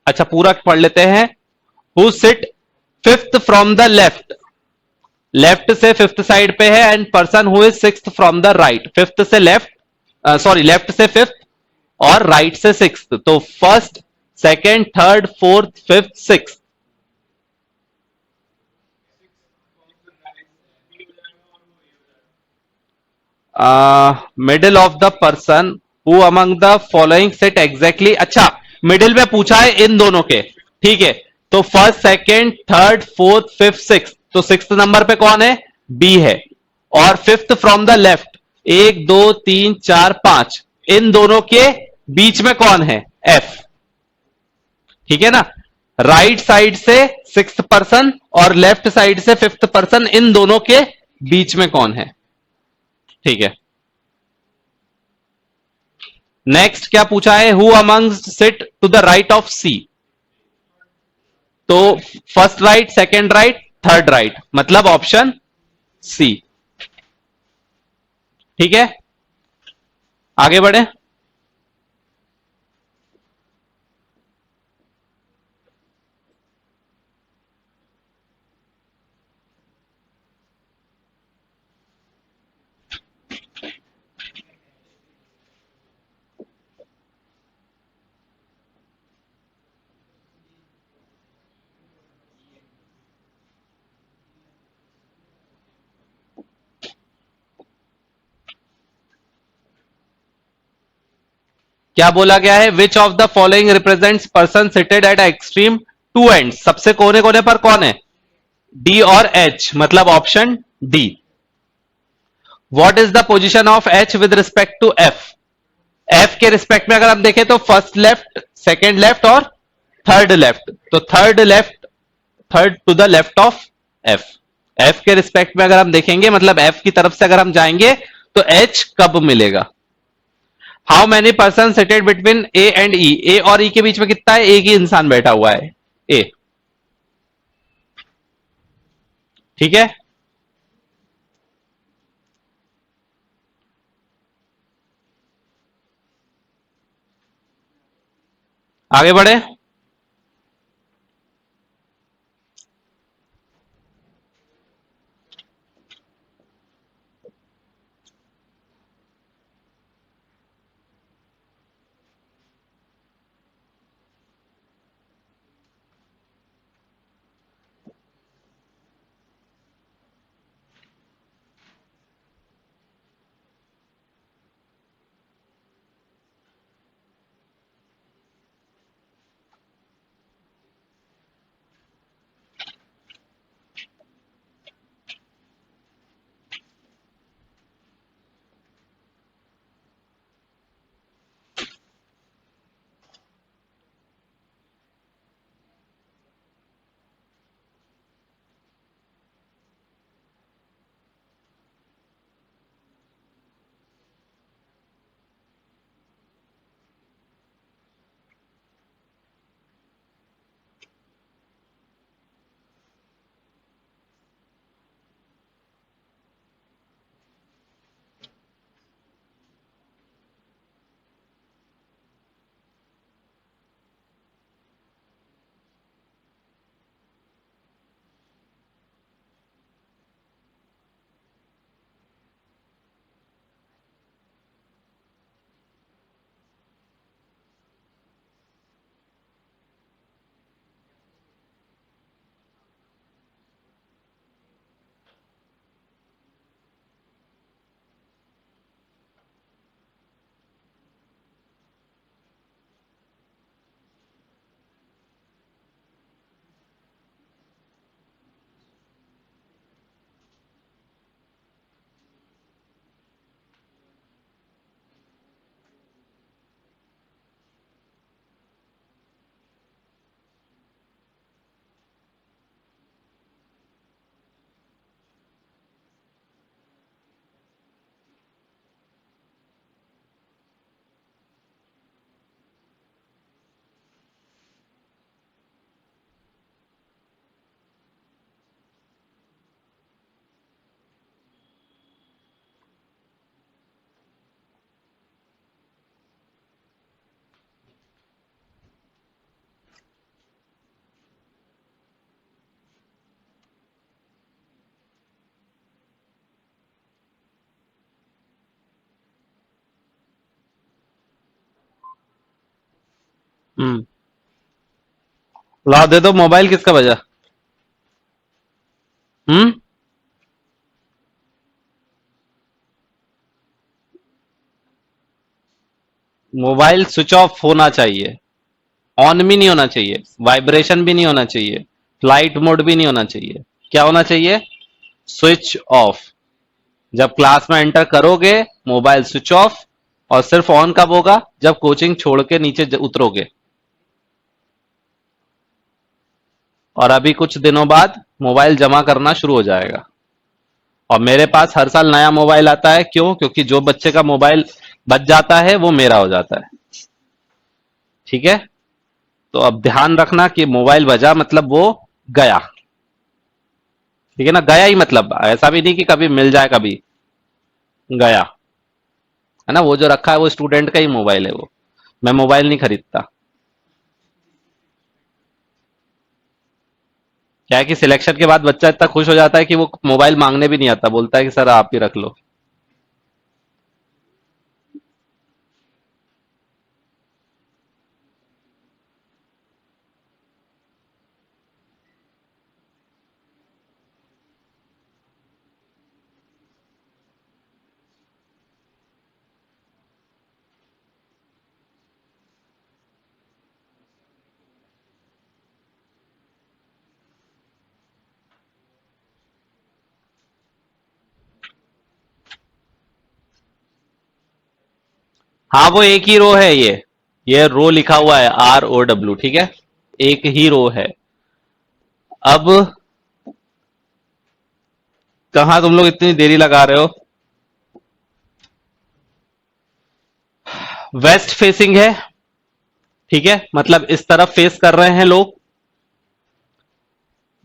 अच्छा, पूरा पढ़ लेते हैं। Who sit fifth from the left? Left से फिफ्थ साइड पे है, and person who is sixth from the right, fifth से लेफ्ट सॉरी लेफ्ट से फिफ्थ और राइट से सिक्स्थ, तो first second third fourth fifth sixth. Middle of the person who among the following set exactly, अच्छा middle में पूछा है इन दोनों के, ठीक है, तो first second third fourth fifth six, तो सिक्स नंबर पे कौन है, बी है, और फिफ्थ फ्रॉम द लेफ्ट, एक दो तीन चार पांच, इन दोनों के बीच में कौन है, एफ, ठीक है ना, राइट साइड से सिक्स पर्सन और लेफ्ट साइड से फिफ्थ पर्सन, इन दोनों के बीच में कौन है, ठीक है। नेक्स्ट क्या पूछा है, who among sit to the right of C, तो first right second right third right, मतलब ऑप्शन सी, ठीक है, आगे बढ़े। क्या बोला गया है, which of the following represents person seated at extreme two end, सबसे कोने कोने पर कौन है, डी और एच, मतलब option D. What is the position of H with respect to F, F के रिस्पेक्ट में अगर हम देखें तो फर्स्ट लेफ्ट सेकेंड लेफ्ट और थर्ड लेफ्ट, तो third left, third to the left of F, F के रिस्पेक्ट में अगर हम देखेंगे मतलब एफ की तरफ से अगर हम जाएंगे तो एच कब मिलेगा। How many person seated between A and E, A और ई के बीच में कितना है, एक ही इंसान बैठा हुआ है, ए, ठीक है, आगे बढ़े। हम्म। लाओ दे दो मोबाइल, किसका बजा? हम्म। मोबाइल स्विच ऑफ होना चाहिए, ऑन भी नहीं होना चाहिए, वाइब्रेशन भी नहीं होना चाहिए, फ्लाइट मोड भी नहीं होना चाहिए। क्या होना चाहिए? Switch off. जब क्लास में एंटर करोगे मोबाइल स्विच ऑफ, और सिर्फ ऑन कब होगा? जब कोचिंग छोड़ के नीचे उतरोगे। और अभी कुछ दिनों बाद मोबाइल जमा करना शुरू हो जाएगा। और मेरे पास हर साल नया मोबाइल आता है, क्यों? क्योंकि जो बच्चे का मोबाइल बच जाता है वो मेरा हो जाता है। ठीक है? तो अब ध्यान रखना कि मोबाइल बजा मतलब वो गया। ठीक है ना? गया ही मतलब, ऐसा भी नहीं कि कभी मिल जाए, कभी गया। है ना? वो जो रखा है वो स्टूडेंट का ही मोबाइल है, वो मैं मोबाइल नहीं खरीदता। क्या है कि सिलेक्शन के बाद बच्चा इतना खुश हो जाता है कि वो मोबाइल मांगने भी नहीं आता, बोलता है कि सर आप ही रख लो। हाँ, वो एक ही रो है ये रो लिखा हुआ है ROW, ठीक है? एक ही रो है। अब कहां तुम लोग इतनी देरी लगा रहे हो? वेस्ट फेसिंग है, ठीक है? मतलब इस तरफ फेस कर रहे हैं लोग।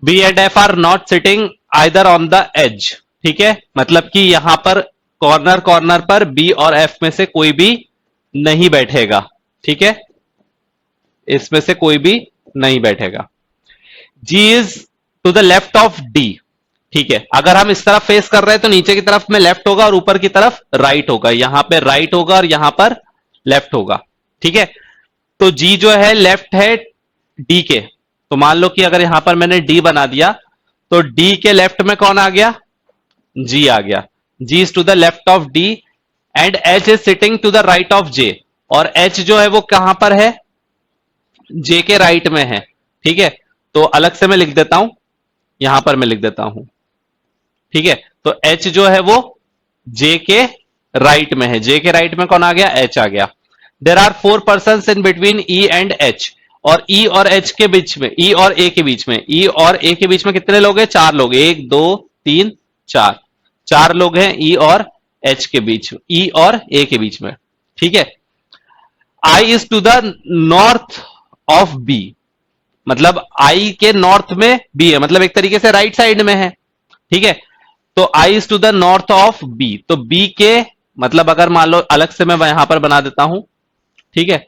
B and F are not sitting either on the edge, ठीक है? मतलब कि यहां पर कॉर्नर कॉर्नर पर बी और एफ में से कोई भी नहीं बैठेगा, ठीक है? इसमें से कोई भी नहीं बैठेगा। G is to the left of D, ठीक है? अगर हम इस तरफ फेस कर रहे हैं तो नीचे की तरफ में लेफ्ट होगा और ऊपर की तरफ राइट होगा। यहां पे राइट होगा और यहां पर लेफ्ट होगा, ठीक है? तो जी जो है लेफ्ट है डी के। तो मान लो कि अगर यहां पर मैंने डी बना दिया, तो डी के लेफ्ट में कौन आ गया? जी आ गया। G is to the left of D and H is sitting to the right of J. और एच जो है वो कहां पर है? जे के राइट में है, ठीक है? तो अलग से मैं लिख देता हूं, यहां पर मैं लिख देता हूं, ठीक है? तो एच जो है वो जे के राइट में है। जे के राइट में कौन आ गया? एच आ गया। There are 4 person in between E and H. और ई और एच के बीच में, ई और ए के बीच में, ई और ए के बीच में कितने लोग हैं? 4 लोग। 1 2 3 4, 4 लोग हैं ई और एच के बीच, ई और ए के बीच में, ठीक है? I is to the north of B. मतलब आई के नॉर्थ में बी है, मतलब एक तरीके से राइट साइड में है, ठीक है? तो I is to the north of B. तो बी के मतलब अगर मान लो अलग से मैं यहां पर बना देता हूं, ठीक है?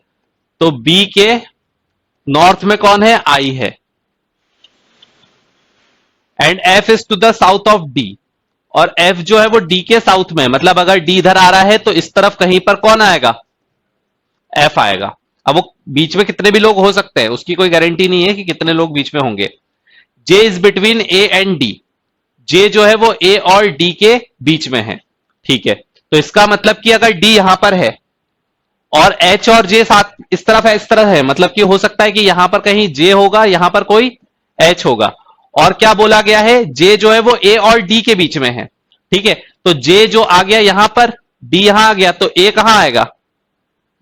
तो बी के नॉर्थ में कौन है? आई है। And F is to the south of D. और एफ जो है वो डी के साउथ में है, मतलब अगर डी इधर आ रहा है तो इस तरफ कहीं पर कौन आएगा? एफ आएगा। अब वो बीच में कितने भी लोग हो सकते हैं, उसकी कोई गारंटी नहीं है कि कितने लोग बीच में होंगे। J is between A and D. J जो है वो ए और डी के बीच में है, ठीक है? तो इसका मतलब कि अगर डी यहां पर है और एच और जे साथ इस तरफ है, इस तरफ है, मतलब कि हो सकता है कि यहां पर कहीं जे होगा, यहां पर कोई एच होगा। और क्या बोला गया है? जे जो है वो ए और डी के बीच में है, ठीक है? तो जे जो आ गया यहां पर, डी यहां आ गया, तो ए कहां आएगा?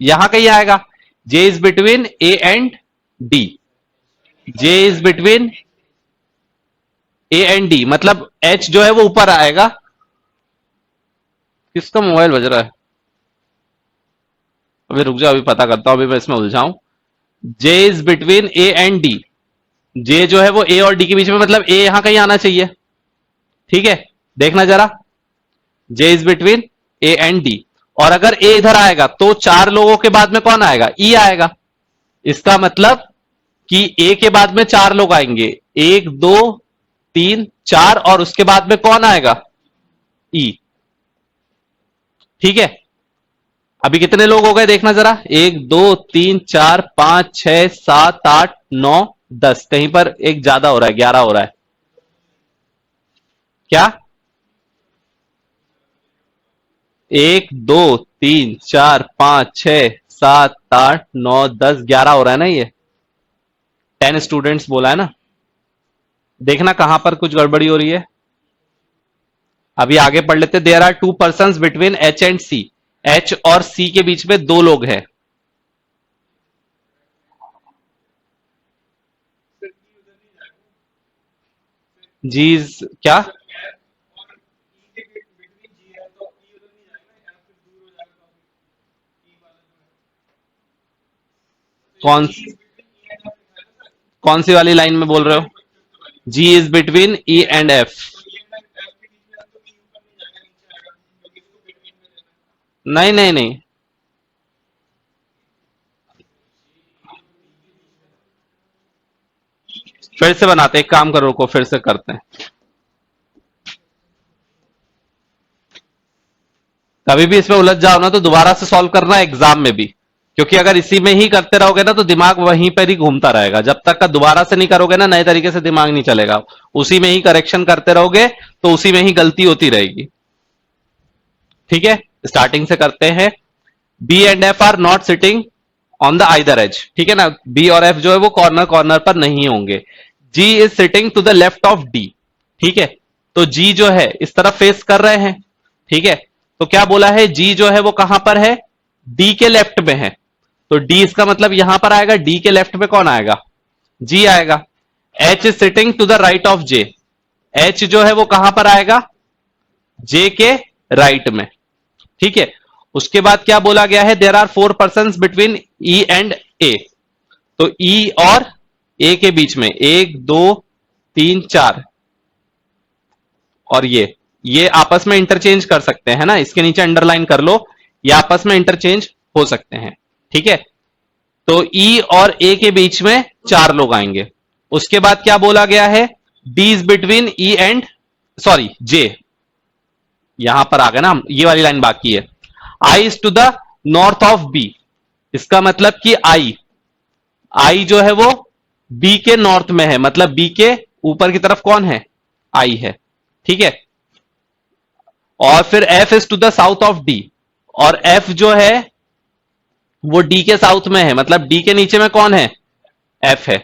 यहां कहीं आएगा। J is between A and D. J is between A and D, मतलब एच जो है वो ऊपर आएगा। किसका मोबाइल बज रहा है? अभी रुक जाओ, अभी पता करता हूं, अभी मैं इसमें उलझाऊं। J is between A and D. J जो है वो ए और डी के बीच में, मतलब ए यहां कहीं आना चाहिए, ठीक है? देखना जरा, J is between A and D. और अगर ए इधर आएगा तो 4 लोगों के बाद में कौन आएगा? ई आएगा। इसका मतलब कि ए के बाद में 4 लोग आएंगे, 1 2 3 4, और उसके बाद में कौन आएगा? ई, ठीक है? अभी कितने लोग हो गए देखना जरा, 1 2 3 4 5 6 7 8 9 10, कहीं पर एक ज्यादा हो रहा है, 11 हो रहा है क्या? 1 2 3 4 5 6 7 8 9 10, 11 हो रहा है ना, ये 10 स्टूडेंट्स बोला है ना। देखना कहां पर कुछ गड़बड़ी हो रही है। अभी आगे पढ़ लेते। There are 2 person between H and C, H और सी के बीच में 2 लोग हैं। जी क्या? कौन कौन सी वाली लाइन में बोल रहे हो? G is between E and F. नहीं नहीं नहीं, फिर से बनाते, एक काम करो, को फिर से करते हैं। कभी भी इसमें उलझ जाओ ना तो दोबारा से सॉल्व करना एग्जाम में भी, क्योंकि अगर इसी में ही करते रहोगे ना तो दिमाग वहीं पर ही घूमता रहेगा। जब तक का दोबारा से नहीं करोगे ना, नए तरीके से दिमाग नहीं चलेगा। उसी में ही करेक्शन करते रहोगे तो उसी में ही गलती होती रहेगी। ठीक है, स्टार्टिंग से करते हैं। B and F are not sitting on the either edge. ठीक है ना, बी और एफ जो है वो कॉर्नर कॉर्नर पर नहीं होंगे। G is sitting to the left of D. ठीक है, तो जी जो है इस तरफ फेस कर रहे हैं। ठीक है, तो क्या बोला है, जी जो है वो कहां पर है? डी के लेफ्ट में है। तो डी इसका मतलब यहां पर आएगा, डी के लेफ्ट में कौन आएगा? जी आएगा। H is sitting to the right of J. H जो है वो कहां पर आएगा? जे के राइट में। ठीक है, उसके बाद क्या बोला गया है? There are 4 person between E and A. तो ई और ए के बीच में 1 2 3 4, और ये आपस में इंटरचेंज कर सकते हैं ना, इसके नीचे अंडरलाइन कर लो, ये आपस में इंटरचेंज हो सकते हैं। ठीक है, तो ई और ए के बीच में 4 लोग आएंगे। उसके बाद क्या बोला गया है? D is between E and, sorry J, यहां पर आ गए ना हम, ये वाली लाइन बाकी है। I is to the north of B. इसका मतलब कि आई, आई जो है वो बी के नॉर्थ में है, मतलब बी के ऊपर की तरफ कौन है? आई है। ठीक है, और फिर F is to the south of D, और एफ जो है वो डी के साउथ में है, मतलब डी के नीचे में कौन है? एफ है।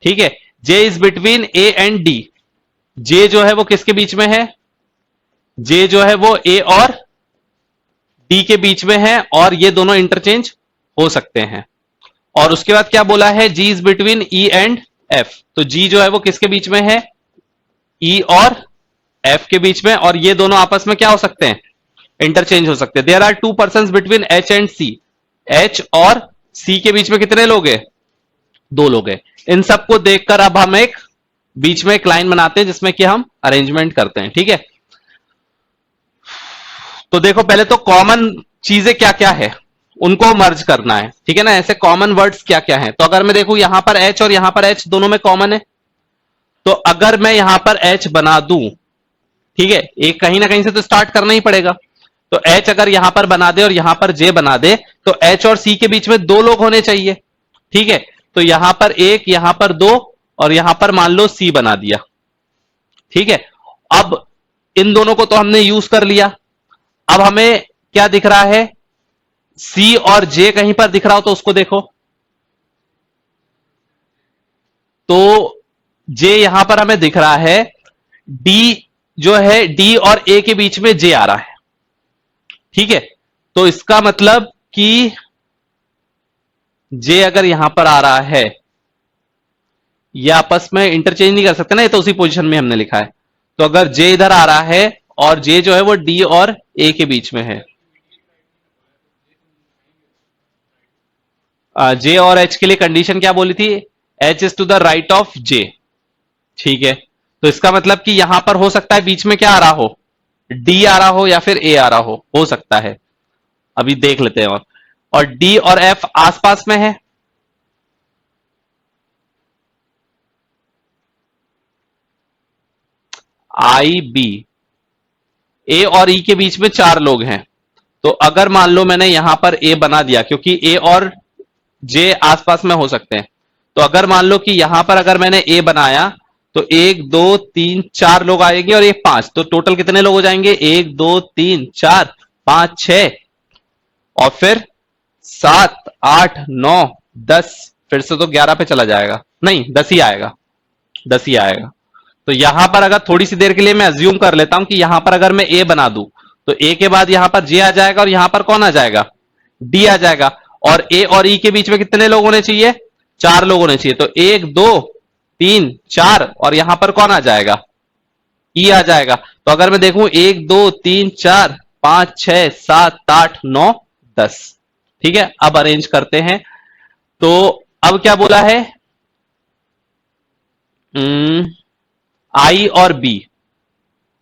ठीक है, J is between A and D. J जो है वो किसके बीच में है? जे जो है वो ए और डी के बीच में है, और ये दोनों इंटरचेंज हो सकते हैं। और उसके बाद क्या बोला है? G is between E and F. तो जी जो है वो किसके बीच में है? ई और एफ के बीच में, और ये दोनों आपस में क्या हो सकते हैं? इंटरचेंज हो सकते हैं। There are 2 person between H and C. H और सी के बीच में कितने लोग हैं? 2 लोग हैं। इन सबको देखकर अब हम एक बीच में एक लाइन बनाते हैं जिसमें कि हम अरेंजमेंट करते हैं। ठीक है, तो देखो पहले तो कॉमन चीजें क्या क्या है उनको मर्ज करना है। ठीक है ना, ऐसे कॉमन वर्ड्स क्या क्या है। तो अगर मैं देखूं यहां पर एच और यहां पर एच दोनों में कॉमन है, तो अगर मैं यहां पर एच बना दूं, ठीक है, एक कहीं ना कहीं से तो स्टार्ट करना ही पड़ेगा। तो एच अगर यहां पर बना दे और यहां पर जे बना दे, तो एच और सी के बीच में 2 लोग होने चाहिए। ठीक है, तो यहां पर एक, यहां पर 2, और यहां पर मान लो सी बना दिया। ठीक है, अब इन दोनों को तो हमने यूज कर लिया। अब हमें क्या दिख रहा है? सी और जे कहीं पर दिख रहा हो तो उसको देखो। तो जे यहां पर हमें दिख रहा है, डी जो है, डी और ए के बीच में जे आ रहा है। ठीक है, तो इसका मतलब कि जे अगर यहां पर आ रहा है, ये आपस में इंटरचेंज नहीं कर सकते ना, ये तो उसी पोजीशन में हमने लिखा है। तो अगर जे इधर आ रहा है और जे जो है वो डी और ए के बीच में है, जे और एच के लिए कंडीशन क्या बोली थी? H is to the right of J. ठीक है, तो इसका मतलब कि यहां पर हो सकता है बीच में क्या आ रहा हो? डी आ रहा हो या फिर ए आ रहा हो सकता है। अभी देख लेते हैं। और डी और एफ आसपास में है। आई बी, ए और ई के बीच में 4 लोग हैं। तो अगर मान लो मैंने यहां पर ए बना दिया, क्योंकि ए और जे आसपास में हो सकते हैं, तो अगर मान लो कि यहां पर अगर मैंने ए बनाया, तो 1 2 3 4 लोग आएंगे और ये 5, तो टोटल कितने लोग हो जाएंगे? 1 2 3 4 5 6, और फिर 7 8 9 10, फिर से तो 11 पे चला जाएगा, नहीं 10 ही आएगा, 10 ही आएगा। तो यहां पर अगर थोड़ी सी देर के लिए मैं अज्यूम कर लेता हूं कि यहां पर अगर मैं ए बना दूं, तो ए के बाद यहां पर जे आ जाएगा और यहां पर कौन आ जाएगा? डी आ जाएगा। और ए और ई के बीच में कितने लोग होने चाहिए? 4 लोग होने चाहिए। तो 1 2 3 4, और यहां पर कौन आ जाएगा? ई आ जाएगा। तो अगर मैं देखूं 1 2 3 4 5 6 7 8 9 10, ठीक है। अब अरेंज करते हैं। तो अब क्या बोला है? आई और बी,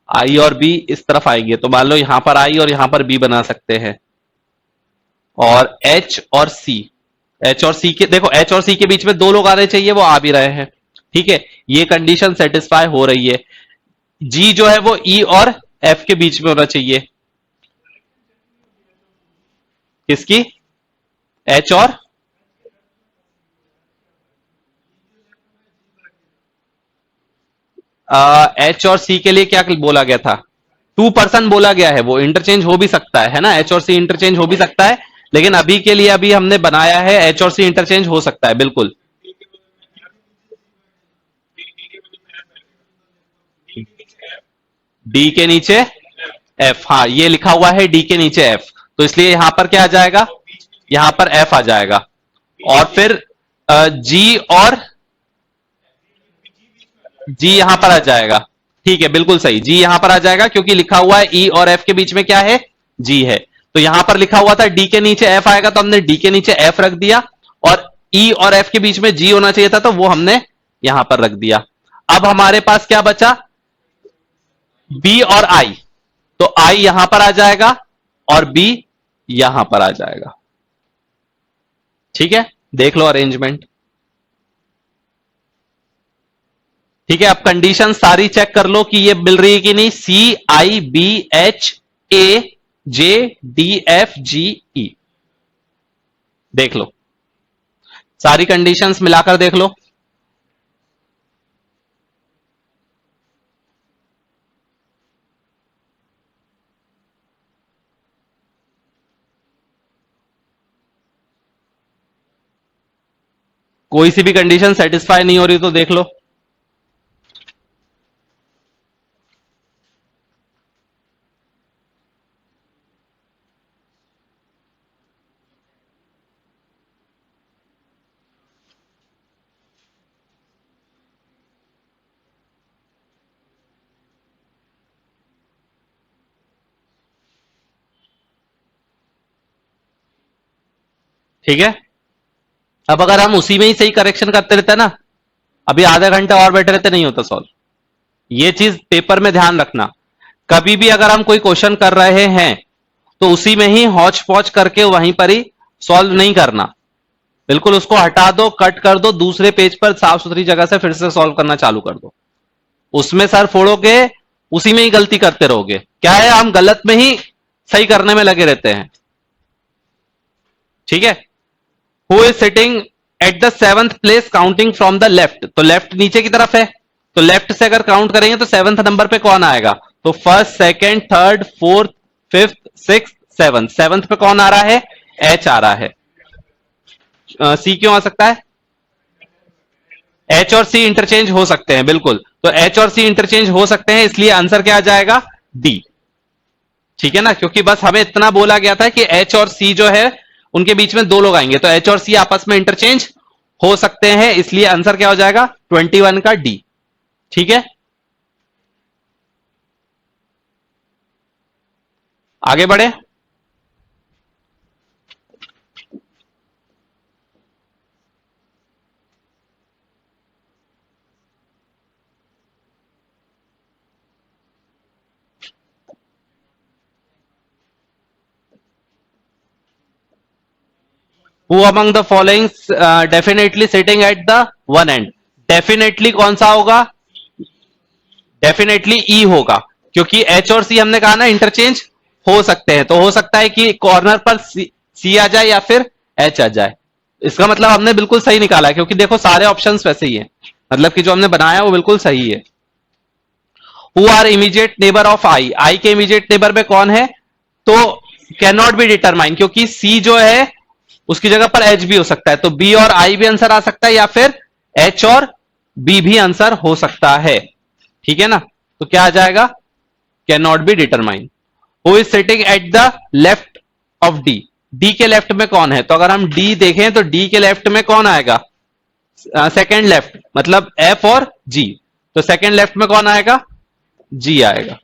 आई और बी इस तरफ आएंगे, तो मान लो यहां पर आई और यहां पर बी बना सकते हैं। और एच और सी, एच और सी के, देखो एच और सी के बीच में 2 लोग आने चाहिए, वो आ भी रहे हैं, ठीक है, ये कंडीशन सेटिस्फाई हो रही है। जी जो है वो ई और एफ के बीच में होना चाहिए। किसकी? एच और एच और सी के लिए क्या बोला गया था? 2% बोला गया है, वो इंटरचेंज हो भी सकता है ना, एच और सी इंटरचेंज हो भी सकता है, लेकिन अभी के लिए अभी हमने बनाया है एच और सी इंटरचेंज हो सकता है, बिल्कुल। डी के नीचे एफ, हाँ ये लिखा हुआ है डी के नीचे एफ, तो इसलिए यहां पर क्या आ जाएगा? यहां पर एफ आ जाएगा। और फिर जी और जी यहां पर आ जाएगा, ठीक है, बिल्कुल सही, जी यहां पर आ जाएगा, क्योंकि लिखा हुआ है ई और एफ के बीच में क्या है? जी है। तो यहां पर लिखा हुआ था डी के नीचे एफ आएगा, तो हमने डी के नीचे एफ रख दिया, और ई और एफ के बीच में जी होना चाहिए था, तो वो हमने यहां पर रख दिया। अब हमारे पास क्या बचा? बी और आई, तो आई यहां पर आ जाएगा और बी यहां पर आ जाएगा, ठीक है। देख लो अरेंजमेंट, ठीक है। अब कंडीशन सारी चेक कर लो कि ये मिल रही है कि नहीं। C I B H A J D F G E, देख लो सारी कंडीशंस मिलाकर देख लो। कोई सी भी कंडीशन सेटिस्फाई नहीं हो रही तो देख लो। ठीक है, अब अगर हम उसी में ही सही करेक्शन करते रहते ना, अभी आधा घंटा और बैठे रहते, नहीं होता सॉल्व। ये चीज पेपर में ध्यान रखना, कभी भी अगर हम कोई क्वेश्चन कर रहे हैं तो उसी में ही हौच पौच करके वहीं पर ही सॉल्व नहीं करना, बिल्कुल उसको हटा दो, कट कर दो, दूसरे पेज पर साफ सुथरी जगह से फिर से सॉल्व करना चालू कर दो। उसमें सर फोड़ोगे, उसी में ही गलती करते रहोगे, क्या है हम गलत में ही सही करने में लगे रहते हैं, ठीक है। Who is sitting at the 7th place counting from the left, तो लेफ्ट नीचे की तरफ है, तो लेफ्ट से अगर काउंट करेंगे तो 7th नंबर पे कौन आएगा? तो first second third fourth fifth six seventh, 7th पे कौन आ रहा है? एच आ रहा है। सी क्यों आ सकता है? एच और सी इंटरचेंज हो सकते हैं, बिल्कुल, तो एच और सी इंटरचेंज हो सकते हैं, इसलिए आंसर क्या आ जाएगा? डी, ठीक है ना, क्योंकि बस हमें इतना बोला गया था कि एच और सी जो है उनके बीच में 2 लोग आएंगे, तो एच और सी आपस में इंटरचेंज हो सकते हैं, इसलिए आंसर क्या हो जाएगा? 21 का डी, ठीक है। आगे बढ़े। Who among the following definitely sitting at the one end? Definitely कौन सा होगा? डेफिनेटली ई होगा, क्योंकि एच और सी हमने कहा ना इंटरचेंज हो सकते हैं, तो हो सकता है कि कॉर्नर पर सी आ जाए या फिर एच आ जाए। इसका मतलब हमने बिल्कुल सही निकाला है, क्योंकि देखो सारे ऑप्शंस वैसे ही हैं, मतलब कि जो हमने बनाया वो बिल्कुल सही है। Who are immediate neighbour of I, I के इमीडिएट नेबर में कौन है, तो कैन नॉट बी डिटरमाइन, क्योंकि सी जो है उसकी जगह पर एच भी हो सकता है, तो बी और आई भी आंसर आ सकता है, या फिर एच और बी भी आंसर हो सकता है। ठीक है ना, तो क्या आ जाएगा, can not be determine. Who is sitting at the left of D, D के लेफ्ट में कौन है, तो अगर हम डी देखें तो डी के लेफ्ट में कौन आएगा, सेकेंड लेफ्ट, मतलब एफ और जी, तो सेकेंड लेफ्ट में कौन आएगा, जी आएगा।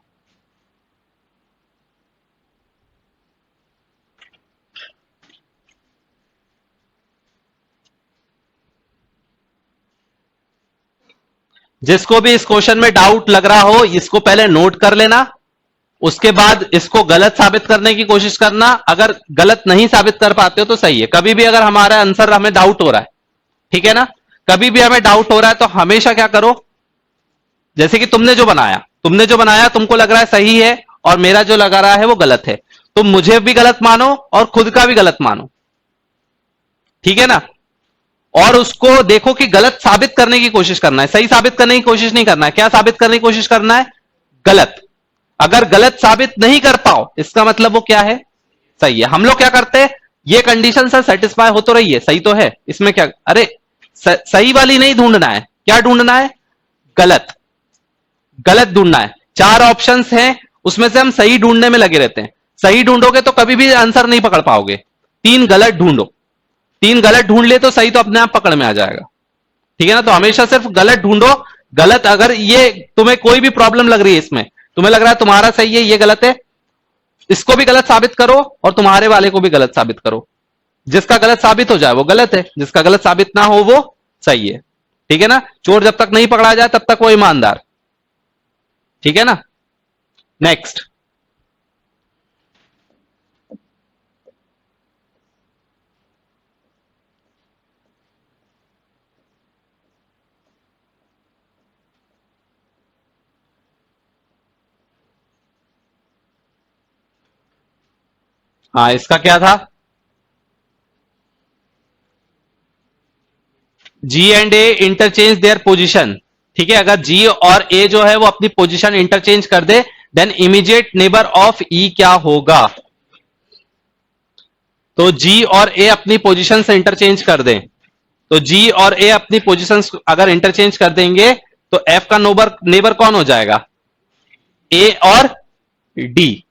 जिसको भी इस क्वेश्चन में डाउट लग रहा हो, इसको पहले नोट कर लेना, उसके बाद इसको गलत साबित करने की कोशिश करना। अगर गलत नहीं साबित कर पाते हो तो सही है। कभी भी अगर हमारा आंसर हमें डाउट हो रहा है, ठीक है ना, कभी भी हमें डाउट हो रहा है तो हमेशा क्या करो, जैसे कि तुमने जो बनाया तुमको लग रहा है सही है और मेरा जो लगा रहा है वो गलत है, तुम मुझे भी गलत मानो और खुद का भी गलत मानो, ठीक है ना, और उसको देखो कि गलत साबित करने की कोशिश करना है, सही साबित करने की कोशिश नहीं करना है। क्या साबित करने की कोशिश करना है, गलत। अगर गलत साबित नहीं कर पाओ इसका मतलब वो क्या है, सही है। हम लोग क्या करते हैं, ये कंडीशन से सेटिस्फाई हो तो रही है, सही तो है, इसमें क्या, अरे सही वाली नहीं ढूंढना है, क्या ढूंढना है, गलत, गलत ढूंढना है। चार ऑप्शंस हैं उसमें से हम सही ढूंढने में लगे रहते हैं, सही ढूंढोगे तो कभी भी आंसर नहीं पकड़ पाओगे। तीन गलत ढूंढो, तीन गलत ढूंढ लिए तो सही तो अपने आप पकड़ में आ जाएगा, ठीक है ना। तो हमेशा सिर्फ गलत ढूंढो। गलत, अगर ये तुम्हें कोई भी प्रॉब्लम लग रही है इसमें, तुम्हें लग रहा है तुम्हारा सही है ये गलत है, इसको भी गलत साबित करो और तुम्हारे वाले को भी गलत साबित करो। जिसका गलत साबित हो जाए वो गलत है, जिसका गलत साबित ना हो वो सही है, ठीक है ना। चोर जब तक नहीं पकड़ा जाए तब तक वो ईमानदार, ठीक है ना। नेक्स्ट, हाँ इसका क्या था, G and A interchange their position, ठीक है। अगर जी और ए जो है वो अपनी पोजीशन इंटरचेंज कर दे, देन इमीडिएट नेबर ऑफ ई क्या होगा, तो जी और ए अपनी पोजीशन से इंटरचेंज कर दें, तो जी और ए अपनी पोजीशन अगर इंटरचेंज कर देंगे तो एफ का नेबर नेबर कौन हो जाएगा, ए और डी।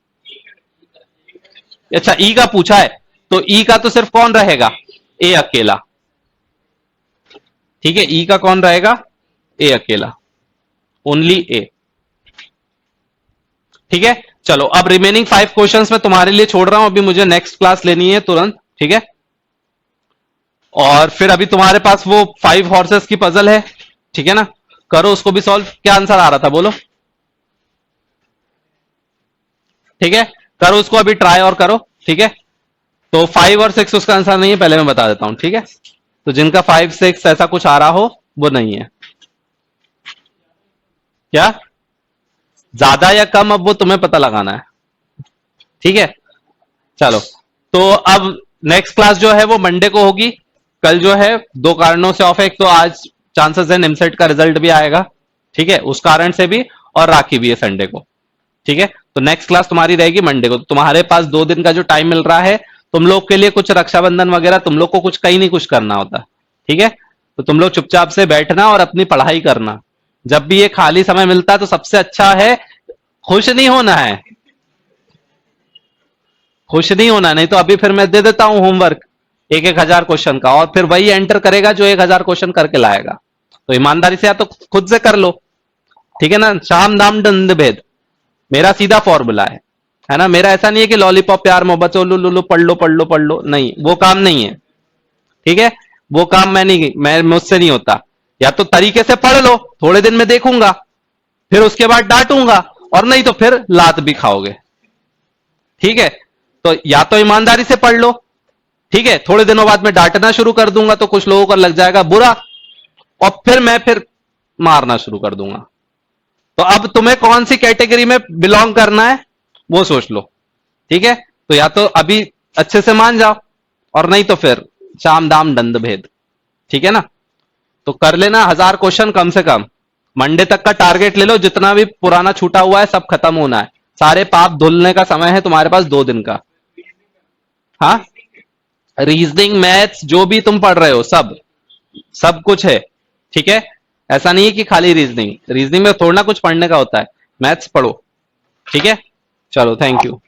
अच्छा ई का पूछा है, तो ई का तो सिर्फ कौन रहेगा, ए अकेला, ठीक है। ई का कौन रहेगा, ए अकेला, ओनली ए, ठीक है। चलो अब रिमेनिंग 5 क्वेश्चंस मैं तुम्हारे लिए छोड़ रहा हूं, अभी मुझे नेक्स्ट क्लास लेनी है तुरंत, ठीक है। और फिर अभी तुम्हारे पास वो 5 हॉर्सेस की पजल है, ठीक है ना, करो उसको भी सॉल्व। क्या आंसर आ रहा था बोलो, ठीक है, करो उसको अभी ट्राई और करो, ठीक है। तो 5 और 6 उसका आंसर नहीं है, पहले मैं बता देता हूं, ठीक है। तो जिनका 5 6 ऐसा कुछ आ रहा हो वो नहीं है, क्या ज्यादा या कम अब वो तुम्हें पता लगाना है, ठीक है। चलो तो अब नेक्स्ट क्लास जो है वो मंडे को होगी। कल जो है दो कारणों से ऑफ है, एक तो आज चांसेस है निमसेट का रिजल्ट भी आएगा, ठीक है, उस कारण से भी, और राखी भी है संडे को, ठीक है। तो नेक्स्ट क्लास तुम्हारी रहेगी मंडे को। तो तुम्हारे पास 2 दिन का जो टाइम मिल रहा है तुम लोग के लिए, कुछ रक्षाबंधन वगैरह तुम लोग को कुछ कहीं नहीं कुछ करना होता, ठीक है। तो तुम लोग चुपचाप से बैठना और अपनी पढ़ाई करना। जब भी ये खाली समय मिलता है तो सबसे अच्छा है, खुश नहीं होना है, खुश नहीं होना, नहीं तो अभी फिर मैं दे देता हूं होमवर्क 1,000 क्वेश्चन का, और फिर वही एंटर करेगा जो 1,000 क्वेश्चन करके लाएगा। तो ईमानदारी से या तो खुद से कर लो, ठीक है ना। शाम दाम दंड भेद मेरा सीधा फॉर्मूला है ना। मेरा ऐसा नहीं है कि लॉलीपॉप प्यार मोहब्बत लुलु लुलु पढ़ लो पढ़ लो पढ़ लो, नहीं, वो काम नहीं है, ठीक है। वो काम मैं मुझसे नहीं होता। या तो तरीके से पढ़ लो, थोड़े दिन में देखूंगा, फिर उसके बाद डांटूंगा, और नहीं तो फिर लात भी खाओगे, ठीक है। तो या तो ईमानदारी से पढ़ लो, ठीक है, थोड़े दिनों बाद मैं डांटना शुरू कर दूंगा तो कुछ लोगों को लग जाएगा बुरा, और फिर मारना शुरू कर दूंगा। तो अब तुम्हें कौन सी कैटेगरी में बिलोंग करना है वो सोच लो, ठीक है, तो या तो अभी अच्छे से मान जाओ और नहीं तो फिर शाम दाम दंड भेद। ठीक है ना, तो कर लेना 1000 क्वेश्चन कम से कम। मंडे तक का टारगेट ले लो, जितना भी पुराना छूटा हुआ है सब खत्म होना है। सारे पाप धुलने का समय है तुम्हारे पास 2 दिन का। हाँ, रीजनिंग मैथ्स जो भी तुम पढ़ रहे हो सब सब कुछ है। ठीक है, ऐसा नहीं है कि खाली रीजनिंग, रीजनिंग में थोड़ा ना कुछ पढ़ने का होता है, मैथ्स पढ़ो। ठीक है, चलो थैंक यू।